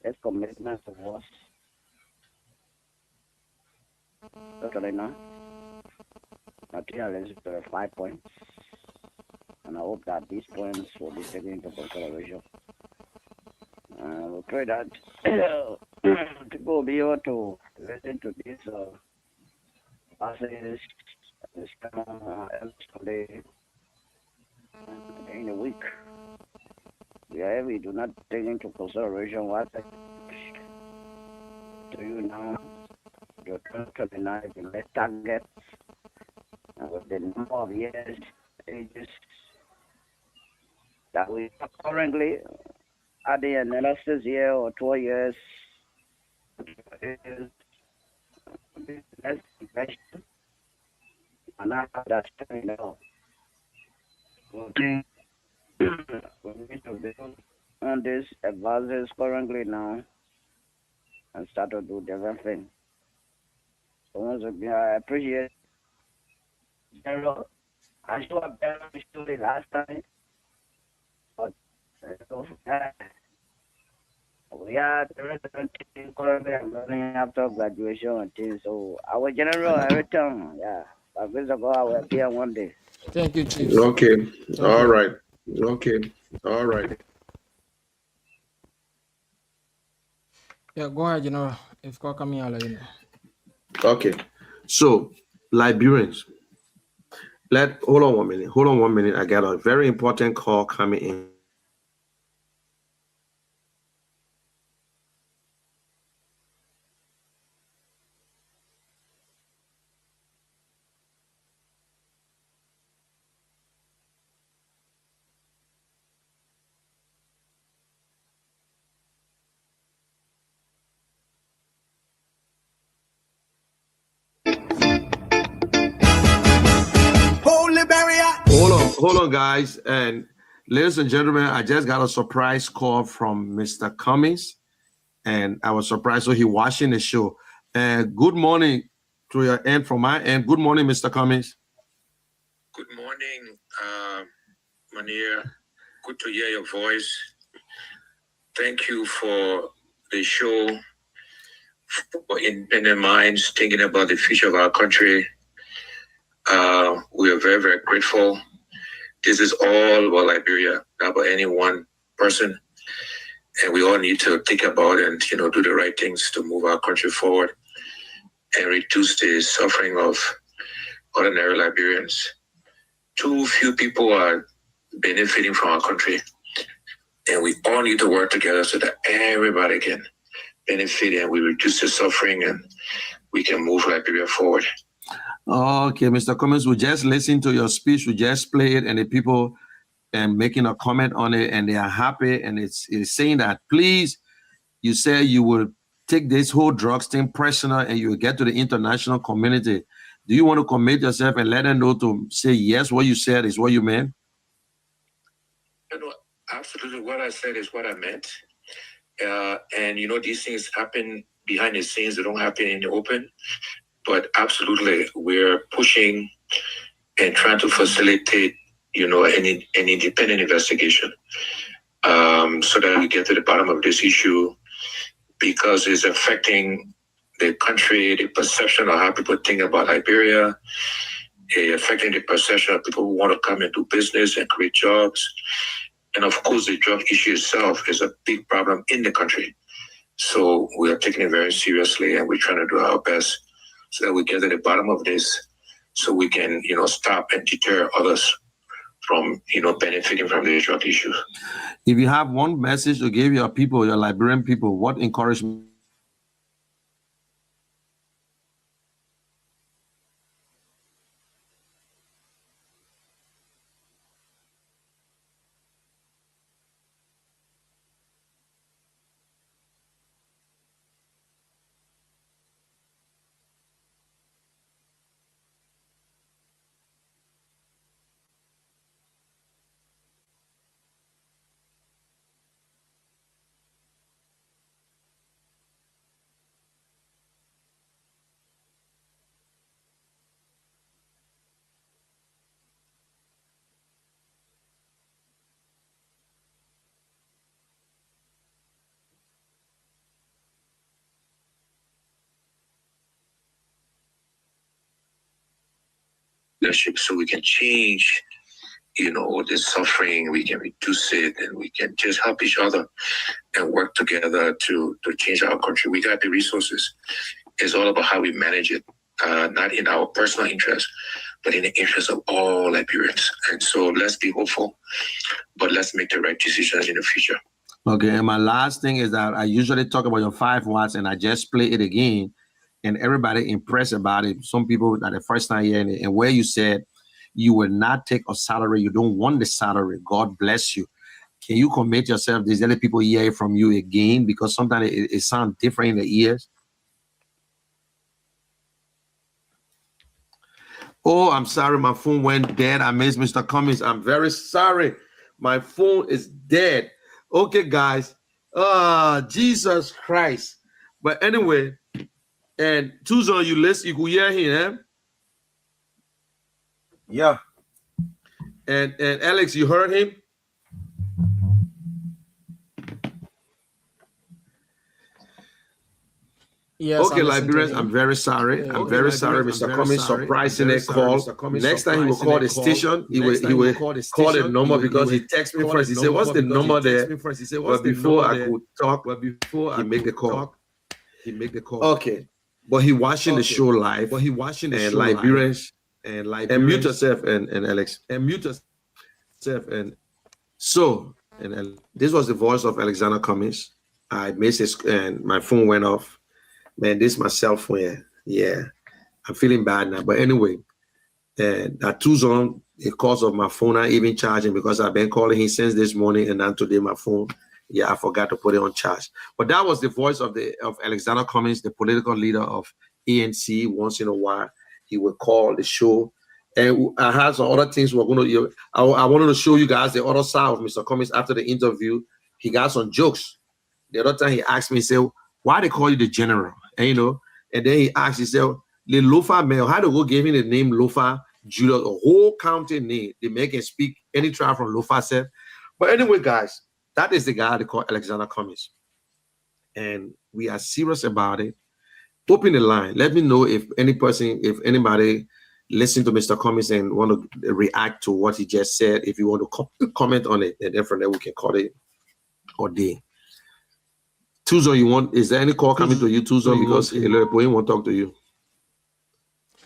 its commitment to us. Totally not. I think I listened to the 5 points, and I hope that these points will be taken into consideration. We pray that people will be able to listen to these classes this every Sunday in a week. We do not take into consideration what I to you now. Your 2029 is the next target, and with the number of years, ages that we are currently adding another 6 years or 12 years. That's the question. And I have that standing now. We need to build on this advances currently now and start to do different things. So once again, I appreciate General. I saw a better story last time, but we are currently learning after graduation and things. So our general every time, yeah. By grace of God, I will appear one day. Thank you, Chief. Okay. All you. right. Okay. All right. Yeah, go ahead, General. If call coming, I'll let you know. Okay. So, Liberians, hold on 1 minute. Hold on 1 minute. I got a very important call coming in. Hold on, guys. And ladies and gentlemen, I just got a surprise call from Mr. Cummings, and I was surprised. So he watching the show. Good morning to your end from my end. Good morning, Mr. Cummings. Good morning, Manir. Good to hear your voice. Thank you for the show, for independent minds thinking about the future of our country. We are very, very grateful. This is all about Liberia, not about any one person. And we all need to think about and, do the right things to move our country forward and reduce the suffering of ordinary Liberians. Too few people are benefiting from our country. And we all need to work together so that everybody can benefit and we reduce the suffering and we can move Liberia forward. Okay, Mr. Cummings, we just listened to your speech. We just played, and the people and making a comment on it, and they are happy. And it's saying that, please, you say you will take this whole drugs thing personal and you will get to the international community. Do you want to commit yourself and let them know to say, yes, what you said is what you meant? Absolutely. What I said is what I meant. And, these things happen behind the scenes. They don't happen in the open. But absolutely, we're pushing and trying to facilitate, an independent investigation so that we get to the bottom of this issue, because it's affecting the country, the perception of how people think about Liberia, affecting the perception of people who want to come and do business and create jobs. And of course, the drug issue itself is a big problem in the country. So we are taking it very seriously, and we're trying to do our best so that we get to the bottom of this, so we can, stop and deter others from, benefiting from the drug issue. If you have one message to give your people, your Liberian people, what encouragement? leadership so we can change, the suffering, we can reduce it, and we can just help each other and work together to change our country. We got the resources. It's all about how we manage it, not in our personal interest, but in the interest of all Liberians. And so let's be hopeful, but let's make the right decisions in the future. Okay, and my last thing is that I usually talk about your 5 watts, and I just play it again, and everybody impressed about it. Some people that the first time hearing it, and where you said you will not take a salary, you don't want the salary. God bless you. Can you commit yourself? There's other people hear it from you again, because sometimes it sounds different in the ears. Oh, I'm sorry, my phone went dead. I missed Mr. Cummings. I'm very sorry. My phone is dead. Okay, guys. Jesus Christ. But anyway, and Tuzon, you listen, you could hear him. Yeah. And Alex, you heard him? Yes, okay, Liberians, I'm very sorry. I'm very sorry, Mr. Cummings, surprising a call. Next time he will call the station. He will call the number, because he texted me first. He said, "What's the number there?" But before I could talk, he make the call. Okay, but he watching the show live. And Liberians, and mute yourself, and Alex, and mute yourself, and so, and this was the voice of Alexander Cummings. I missed his, and my phone went off. Man, this is my cell phone. Yeah, I'm feeling bad now. But anyway, that Tuzon, because of my phone not even charging, because I've been calling him since this morning, and then today my phone, I forgot to put it on charge. But that was the voice of Alexander Cummings, the political leader of ANC. Once in a while, he would call the show. And I had some other things we're going to. I wanted to show you guys the other side of Mr. Cummings after the interview. He got some jokes. The other time he asked me, he said, "Why they call you the general?" And and then he asked, he said, "The Lofa Mayor, how to go give him the name Lofa Julius, a whole county name. They make him speak any tribe from Lofa said." But anyway, guys, that is the guy they call Alexander Cummings. And we are serious about it. Open the line. Let me know if anybody listen to Mr. Cummings and want to react to what he just said. If you want to comment on it, and then from there we can call it or day. Tuzon, is there any call coming to you, Tuzon? Because Eloy won't talk to you.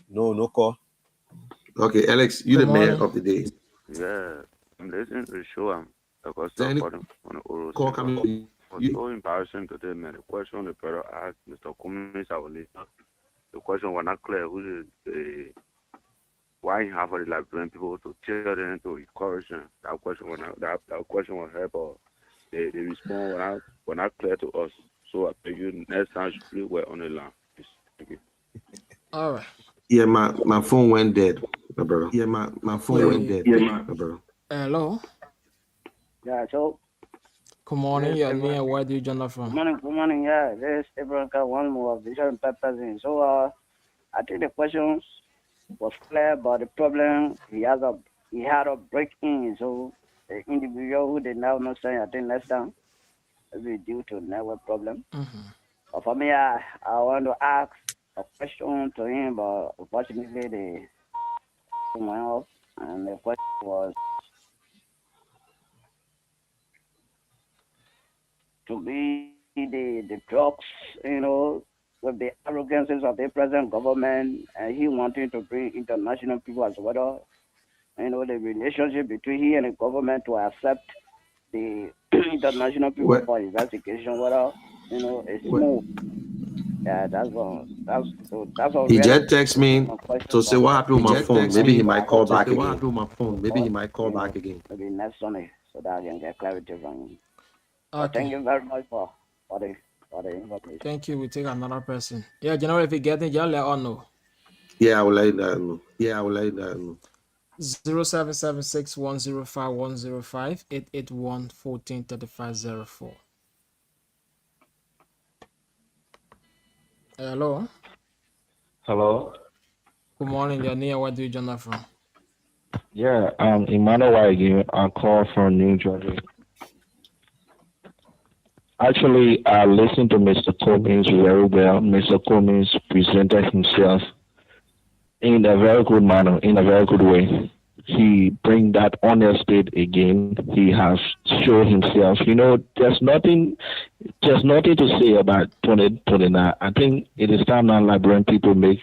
No call. Okay, Alex, you the mayor of the day. Yeah, I'm listening to the show. I'm call coming to you. It's so embarrassing today, man. The question the brother asked Mr. Cummings, our leader, the question was not clear. Who is why you have the Liberian people to tell them to encourage them? That question was help, or they respond were not clear to us. So I beg you, next time you please wait on the line. Thank you. All right. Yeah, my phone went dead, my brother. Yeah, my phone went dead, my brother. Hello. Yeah, so. Good morning, yeah, where do you join us from? Good morning, yeah. There's Abraham got one more vision purpose in. So I think the questions was clear, but the problem he had a break in. So the individual who did not understand, I think next time will be due to network problem. But for me, I want to ask a question to him, but unfortunately they went off, and the question was to be the drugs, with the arrogances of the present government, and he wanting to bring international people as well. The relationship between he and the government to accept the international people for investigation, it's smooth. Yeah, that's all. He just texted me to say what happened with my phone. Maybe he might call back again. Maybe next Sunday, so that I can get clarity from him. Okay. Thank you very much for the information. Thank you. We take another person. Yeah, General, if you get it, just let us know. Yeah, I will let you know. 0776105105 881-143504. Hello. Hello. Good morning, Yania. Where do you join us from? Yeah, Emmanuel again. I call from New Jersey. Actually, I listened to Mr. Cummings very well. Mr. Cummings presented himself in a very good manner, in a very good way. He bring that honest state again. He has shown himself. There's nothing to say about 2029. I think it is time now Liberian people make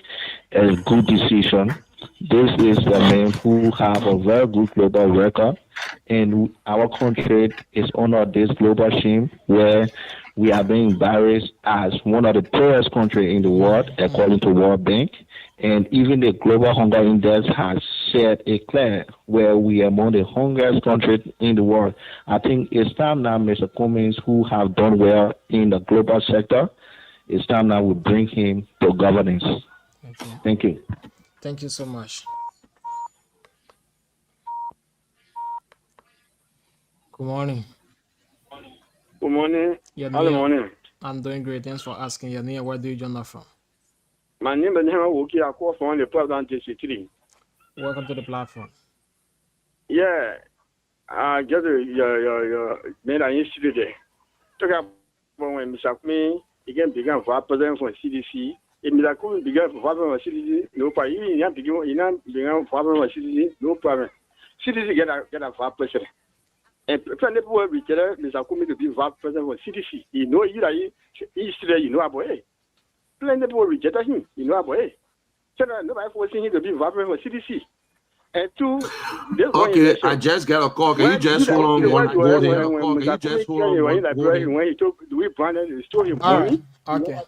a good decision. This is the man who have a very good global record, and our country is under this global scheme where we are being embarrassed as one of the poorest countries in the world, according to World Bank. And even the Global Hunger Index has set a clear where we are among the hungriest countries in the world. I think it's time now, Mr. Cummings, who have done well in the global sector, it's time now we bring him to governance. Okay. Thank you. Thank you so much. Good morning. Good morning. Yeah, Good morning. I'm doing great. Thanks for asking. Yeah, where do you join us from? My name is Nehema Woki. I call from the President City. Welcome to the platform. Yeah, just your main yesterday. Talk about when Mr. Kumi again began for president for CDC. If Mr. Kumi began for president for CDC, no problem. Even began for president for CDC, no problem. CDC get a vice president. And president will be Mr. Kumi to be vice president for CDC. You know, yesterday, about it. Plenty people rejected him, about it. So nobody forcing him to be vice president for CDC. And two, okay, I just got a call. Can you just hold on one? Can you just hold on one? When he took the brand, he stole him. All right. Okay.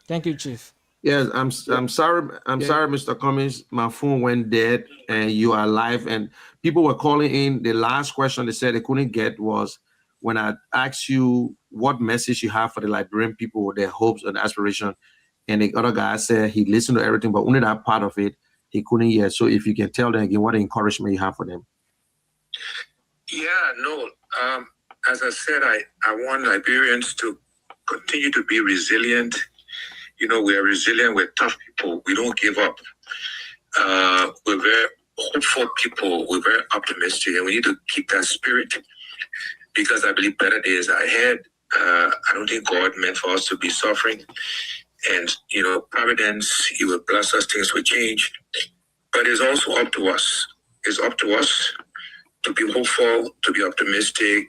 Thank you, Chief. Yes, I'm sorry. I'm sorry, Mr. Cummings. My phone went dead, and you are live. And people were calling in. The last question they said they couldn't get was when I asked you what message you have for the Liberian people, their hopes and aspirations. And the other guy said he listened to everything, but only that part of it he couldn't hear. So if you can tell them again what encouragement you have for them. Yeah, no. As I said, I want Liberians to continue to be resilient. We are resilient. We're tough people. We don't give up. We're very hopeful people. We're very optimistic, and we need to keep that spirit because I believe better days are ahead. I don't think God meant for us to be suffering. And, Providence, He will bless us, things will change. But it's also up to us. It's up to us to be hopeful, to be optimistic,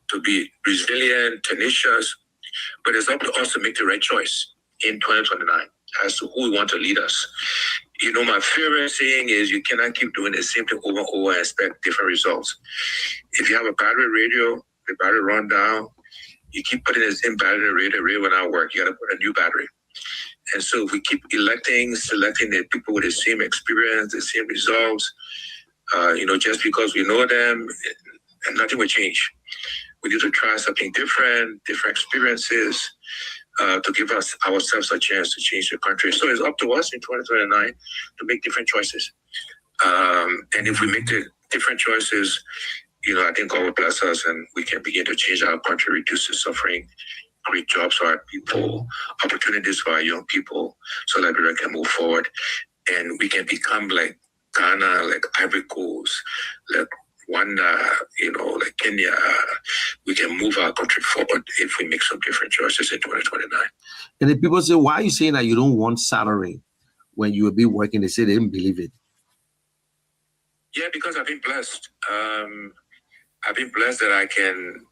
to be resilient, tenacious. But it's up to us to make the right choice in 2029 as to who we want to lead us. My favorite saying is you cannot keep doing the same thing over and over and expect different results. If you have a battery radio, the battery run down, you keep putting the same battery in the radio will not work. You got to put a new battery. And so if we keep selecting the people with the same experience, the same results, just because we know them, and nothing will change. We need to try something different experiences, to give ourselves a chance to change the country. So it's up to us in 2029 to make different choices. And if we make the different choices, I think God will bless us and we can begin to change our country, reduce the suffering, create jobs for our people, opportunities for our young people, so Liberia can move forward. And we can become like Ghana, like Ivory Coast, like Rwanda, like Kenya. We can move our country forward if we make some different choices in 2029. And then people say, why are you saying that you don't want salary when you will be working? They say they didn't believe it. Yeah, because I've been blessed. I've been blessed that I can,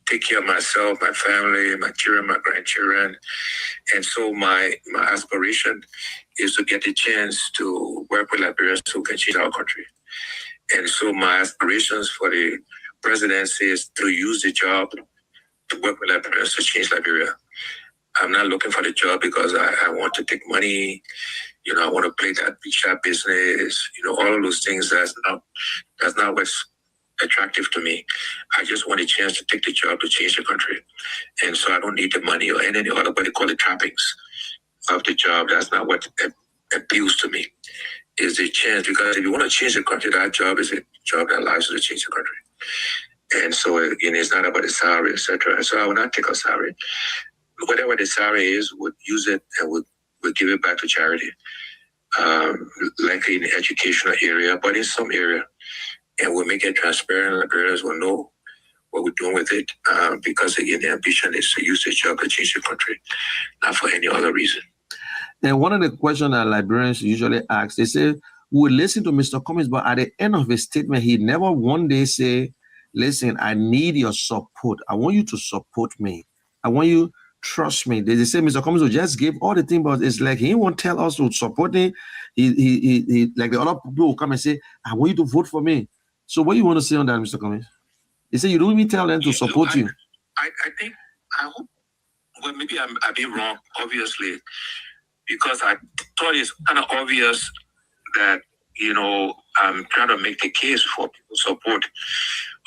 take care of myself, my family, my children, my grandchildren. And so my aspiration is to get the chance to work with Liberians who can change our country. And so my aspirations for the presidency is to use the job to work with Liberians to change Liberia. I'm not looking for the job because I want to take money. I want to play that big shot business. All of those things. That's not what's attractive to me. I just want a chance to take the job to change the country. And so I don't need the money or any other, what they call the trappings of the job. That's not what appeals to me. Is the chance, because if you want to change the country, that job is a job that allows you to change the country. And so it's not about the salary, etc. So I will not take a salary. Whatever the salary is, we'll use it and we'll give it back to charity. Likely in the educational area, but in some area. And we'll make it transparent. Liberians will know what we're doing with it. Because again, the ambition is to use the job to change the country, not for any other reason. And one of the questions that librarians usually ask, they say, we listen to Mr. Cummings, but at the end of his statement, he never one day say, listen, I need your support. I want you to support me. I want you trust me. They say Mr. Cummings will just give all the things, but it's like he won't tell us to support him. He like the other people will come and say, I want you to vote for me. So what do you want to say on that, Mr. Cummings? He said you don't even tell them to support you. I think, I hope, well, maybe I've been wrong, obviously, because I thought it's kind of obvious that, I'm trying to make the case for people's support.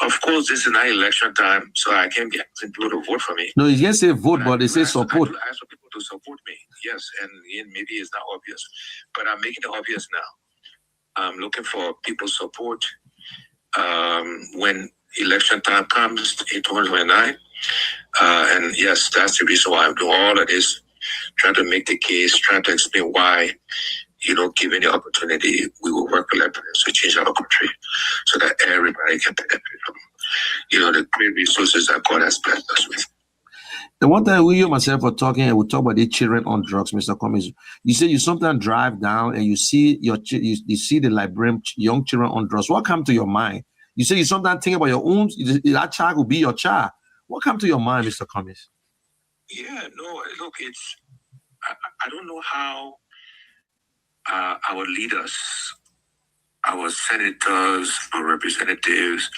Of course, this is not election time, so I can't be asking people to vote for me. No, you can't say vote, but they say support. I ask for people to support me, yes, and maybe it's not obvious, but I'm making it obvious now. I'm looking for people's support when election time comes in 2029. And yes, that's the reason why I'm doing all of this, trying to make the case, trying to explain why, given the opportunity, we will work with librarians to change our country so that everybody can benefit from, the great resources that God has blessed us with. The one time we and myself were talking, and we talk about the children on drugs, Mr. Cummings. You say you sometimes drive down and you see you see the librarian, young children on drugs. What comes to your mind? You say you sometimes think about your own, that child will be your child. What comes to your mind, Mr. Cummings? Yeah, no, look, I don't know how our leaders, our senators, our representatives,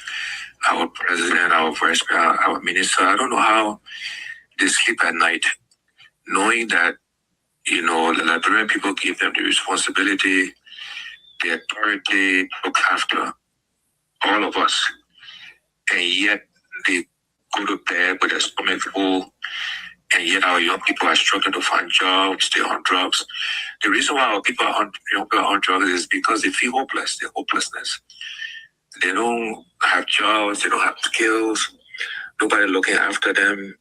our president, our vice president, our minister, I don't know how they sleep at night knowing that, the Liberian people give them the responsibility, the authority to look after all of us. And yet they go to bed with their stomach full, and yet our young people are struggling to find jobs, they're on drugs. The reason why our young people are on drugs is because they feel hopeless, they're hopelessness. They don't have jobs, they don't have skills, nobody looking after them.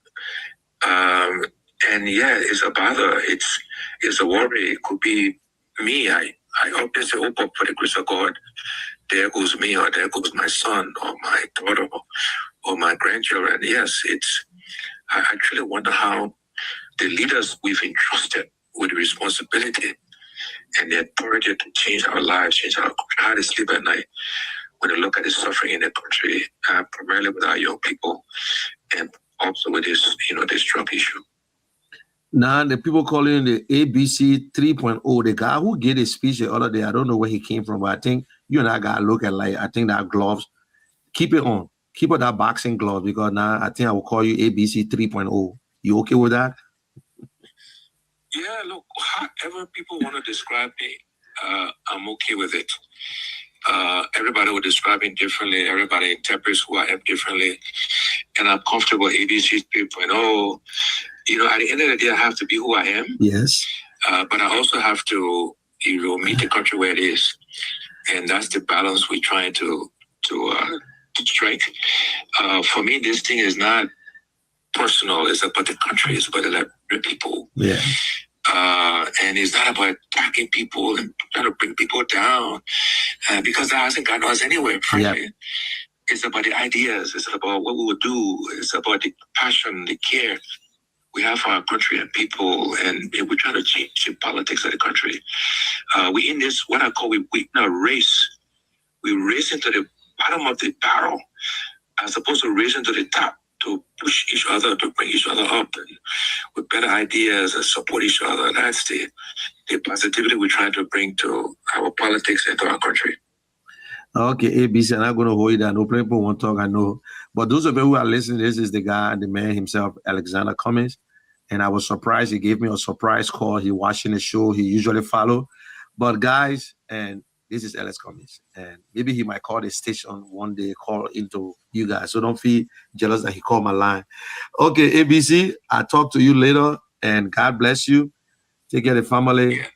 And yeah, it's a bother, it's a worry. It could be me. I always say, hope for the grace of God. There goes me, or there goes my son, or my daughter, or my grandchildren. Yes, I actually wonder how the leaders we've entrusted with the responsibility and the authority to change our lives, change our country, how they sleep at night when they look at the suffering in the country, primarily with our young people, and also with this, this drug issue. Now, the people calling the ABC 3.0, the guy who gave a speech the other day, I don't know where he came from, but I think you and I got to look at, I think that gloves, keep it on. Keep on that boxing glove, because now I think I will call you ABC 3.0. You okay with that? Yeah, look, however people want to describe me, I'm okay with it. Everybody will describe me differently. Everybody interprets who I am differently. And I'm comfortable ABC 3.0. At the end of the day, I have to be who I am. Yes. But I also have to, meet the country where it is. And that's the balance we're trying to strike. For me, this thing is not personal. It's about the country. It's about the people. Yeah. And it's not about attacking people and trying to bring people down, because that hasn't gotten us anywhere, frankly. Yep. It's about the ideas. It's about what we will do. It's about the passion, the care we have for our country and people, and we're trying to change the politics of the country. We in this, what I call, we in a race. We race into the bottom of the barrel as opposed to race into the top, to push each other, to bring each other up, and with better ideas and support each other. That's the positivity we're trying to bring to our politics and to our country. Okay, ABC, I'm not going to hold you down. No people won't talk, I know. But those of you who are listening, this is the guy, the man himself, Alexander Cummings. And I was surprised. He gave me a surprise call. He watching the show. He usually follow. But guys, and this is Alex Cummings. And maybe he might call the station one day, call into you guys. So don't feel jealous that he called my line. Okay, ABC, I'll talk to you later. And God bless you. Take care of the family. Yeah.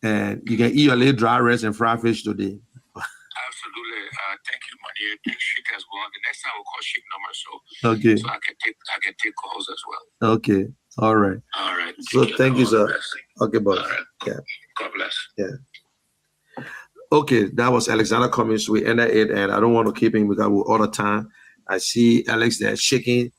And you can eat your little dry rice and fried fish today. Absolutely. Thank you, Mani. Thank Sheik as well. The next time we'll call Sheik number, so I can take calls as well. Okay. All right. All right. So thank you, sir. Okay, boss. All right. Yeah. God bless. Yeah. Okay, that was Alexander Cummings. We ended it, and I don't want to keep him because we're all the time. I see Alex there shaking,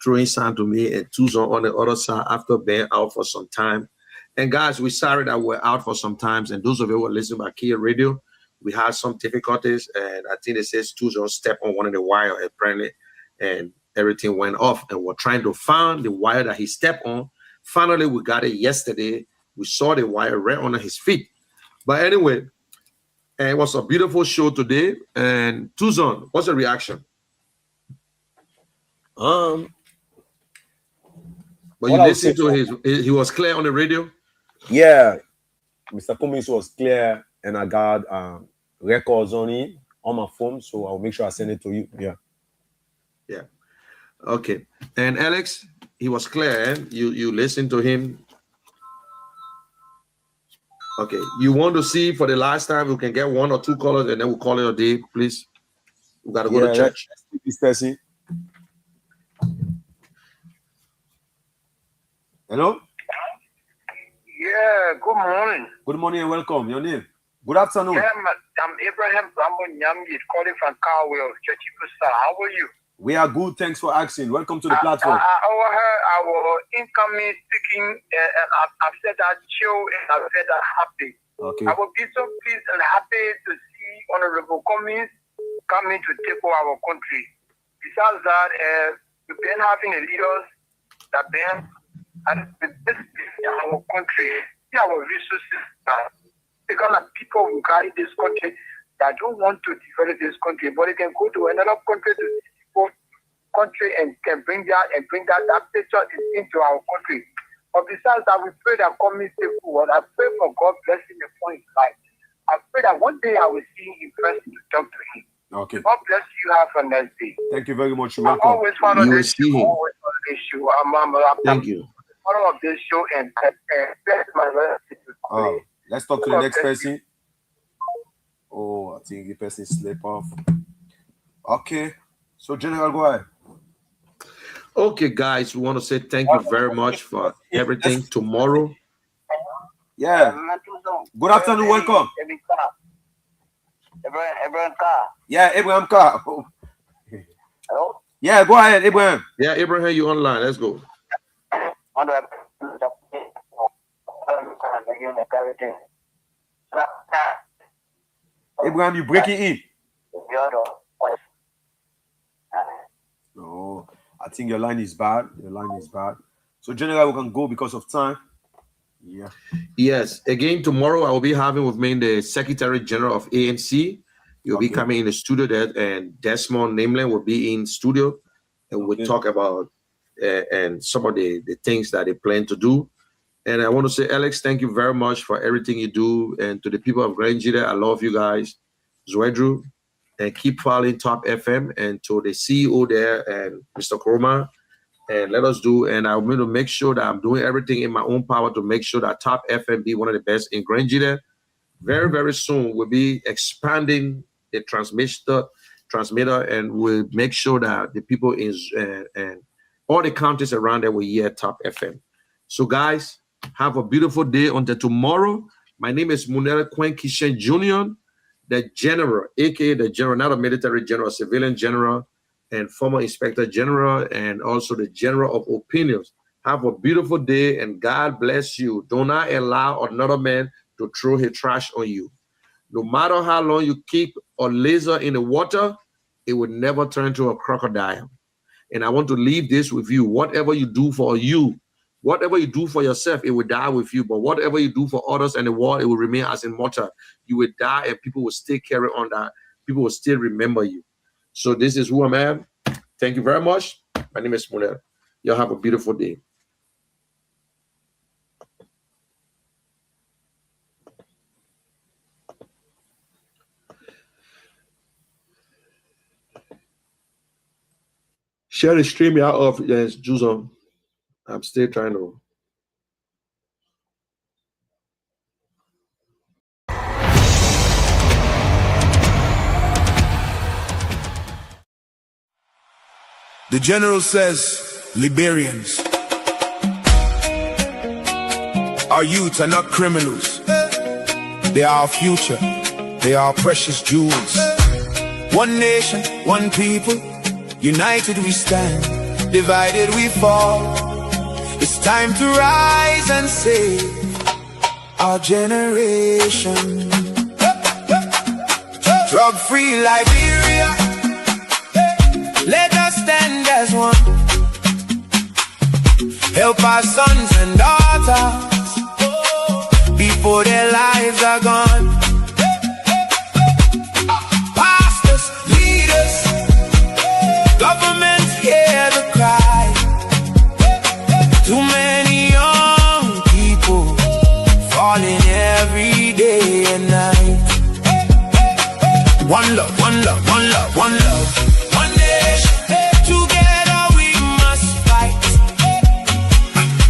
throwing sand to me, and Tucson on the other side after being out for some time. And guys, we're sorry that we're out for some times. And those of you who are listening by Kia Radio, we had some difficulties. And I think it says Tuzo stepped on one of the wire apparently, and everything went off. And we're trying to find the wire that he stepped on. Finally, we got it yesterday. We saw the wire right under his feet. But anyway, and it was a beautiful show today. And Tuzon, what's the reaction? But you listened to he was clear on the radio? Yeah, Mr. Cummings was clear, and I got records on it on my phone, so I'll make sure I send it to you. Yeah. Yeah. Okay. And Alex, he was clear. You listened to him. Okay. You want to see for the last time we can get 1 or 2 callers, and then we'll call it a day, please. We gotta go to church. This person. Hello? Yeah, good morning. Good morning and welcome. Your name? Good afternoon. Yeah, I'm Abraham Nyamgi calling from Carwell, Churchy Pusa. How are you? We are good. Thanks for asking. Welcome to the platform. I overheard our incoming speaking, and I've said that chill and I've said that happy. Okay. I will be so pleased and happy to see Honorable Cummings coming to take over our country. Besides that, we've been having the leaders that been and this is our country, our resources, the kind of people who carry this country that don't want to develop this country, but they can go to another country to support country and can bring that picture into our country. But besides that, we pray that Cummings take forward. I pray for God blessing the point in life. I pray that one day I will see him in person to talk to him. Okay. God bless you. Have a nice day. Thank you very much. I'm always follow this show. Always follow this show. Thank you. Follow up this show and bless my relatives. Let's talk to the next person. Oh, I think the person slept off. Okay. So, General, go ahead. Okay, guys, we want to say thank you very much for everything tomorrow. Yeah. Good afternoon. Welcome. Abraham Carr. Yeah, Abraham Carr. Hello? Yeah, go ahead, Abraham. Yeah, Abraham, you online. Let's go. Abraham, you breaking in. No, I think your line is bad. Your line is bad. So, General, we can go because of time. Yeah. Yes. Again, tomorrow I will be having with me the Secretary General of ANC. You'll be coming in the studio there, and Desmond Namelin will be in studio, and we'll talk about and some of the things that they plan to do. And I want to say, Alex, thank you very much for everything you do. And to the people of Grangida, I love you guys. Zwedru, and keep following Top FM, and to the CEO there and Mr. Kroma. And let us do, and I'm going to make sure that I'm doing everything in my own power to make sure that Top FM be one of the best in Grangida. Very, very soon, we'll be expanding the transmitter, and we'll make sure that the people in and all the counties around there will hear Top FM. So, guys, have a beautiful day until tomorrow. My name is Munera Quen Kishen Jr., the General, aka the General, not a military general, a civilian general, and former Inspector General, and also the General of Opinions. Have a beautiful day, and God bless you. Do not allow another man to throw his trash on you. No matter how long you keep a lizard in the water, it will never turn to a crocodile. And I want to leave this with you. Whatever you do for you, whatever you do for yourself, it will die with you. But whatever you do for others and the world, it will remain as immortal. You will die, and people will still carry on that. People will still remember you. So this is who I am. Thank you very much. My name is Munera. Y'all have a beautiful day. Share the stream out of yes, Juice on. I'm still trying to. The general says, Liberians, our youth are not criminals. They are our future. They are our precious jewels. One nation, one people, united we stand, divided we fall. It's time to rise and say, our generation. Drug-free Liberia, let us stand as one. Help our sons and daughters before their lives are gone. Pastors, leaders, governments hear the cry. Too many young people falling every day and night. One love, one love, one love, one love, one nation. Together we must fight.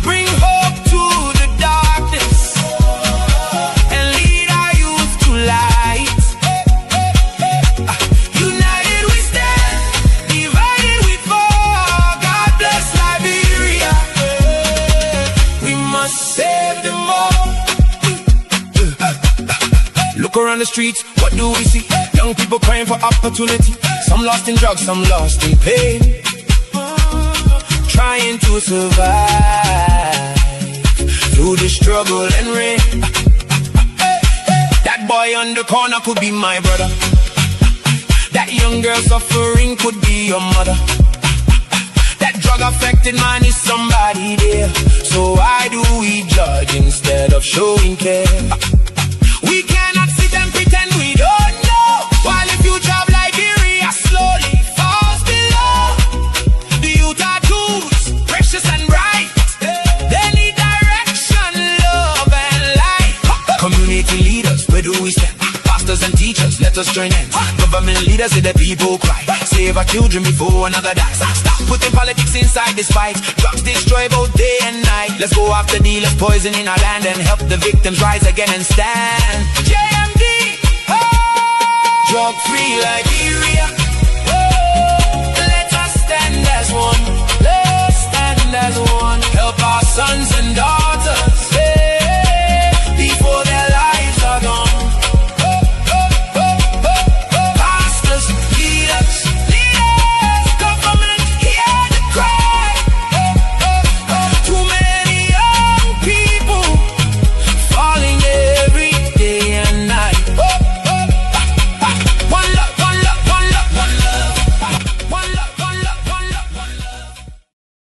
Bring hope to the darkness and lead our youth to light. United we stand, divided we fall. God bless Liberia. We must save them all. Look around the streets, what do we see? Young people crying for opportunity. Some lost in drugs, some lost in pain. Trying to survive through the struggle and rain. That boy on the corner could be my brother. That young girl suffering could be your mother. That drug-affected man is somebody there. So why do we judge instead of showing care? We cannot sit and pretend we don't know, while the future of Liberia slowly falls below. The youth are tools, precious and bright. They need direction, love and light. Community leaders, where do we stand? Pastors and teachers, let us join hands. Government leaders, see the people cry. Save our children before another dies. Stop putting politics inside this fight. Drugs destroy both day and night. Let's go after dealers poisoning our land and help the victims rise again and stand. JMD, oh! Drug-free Liberia, oh! Let us stand as one. Let's stand as one. Help our sons and daughters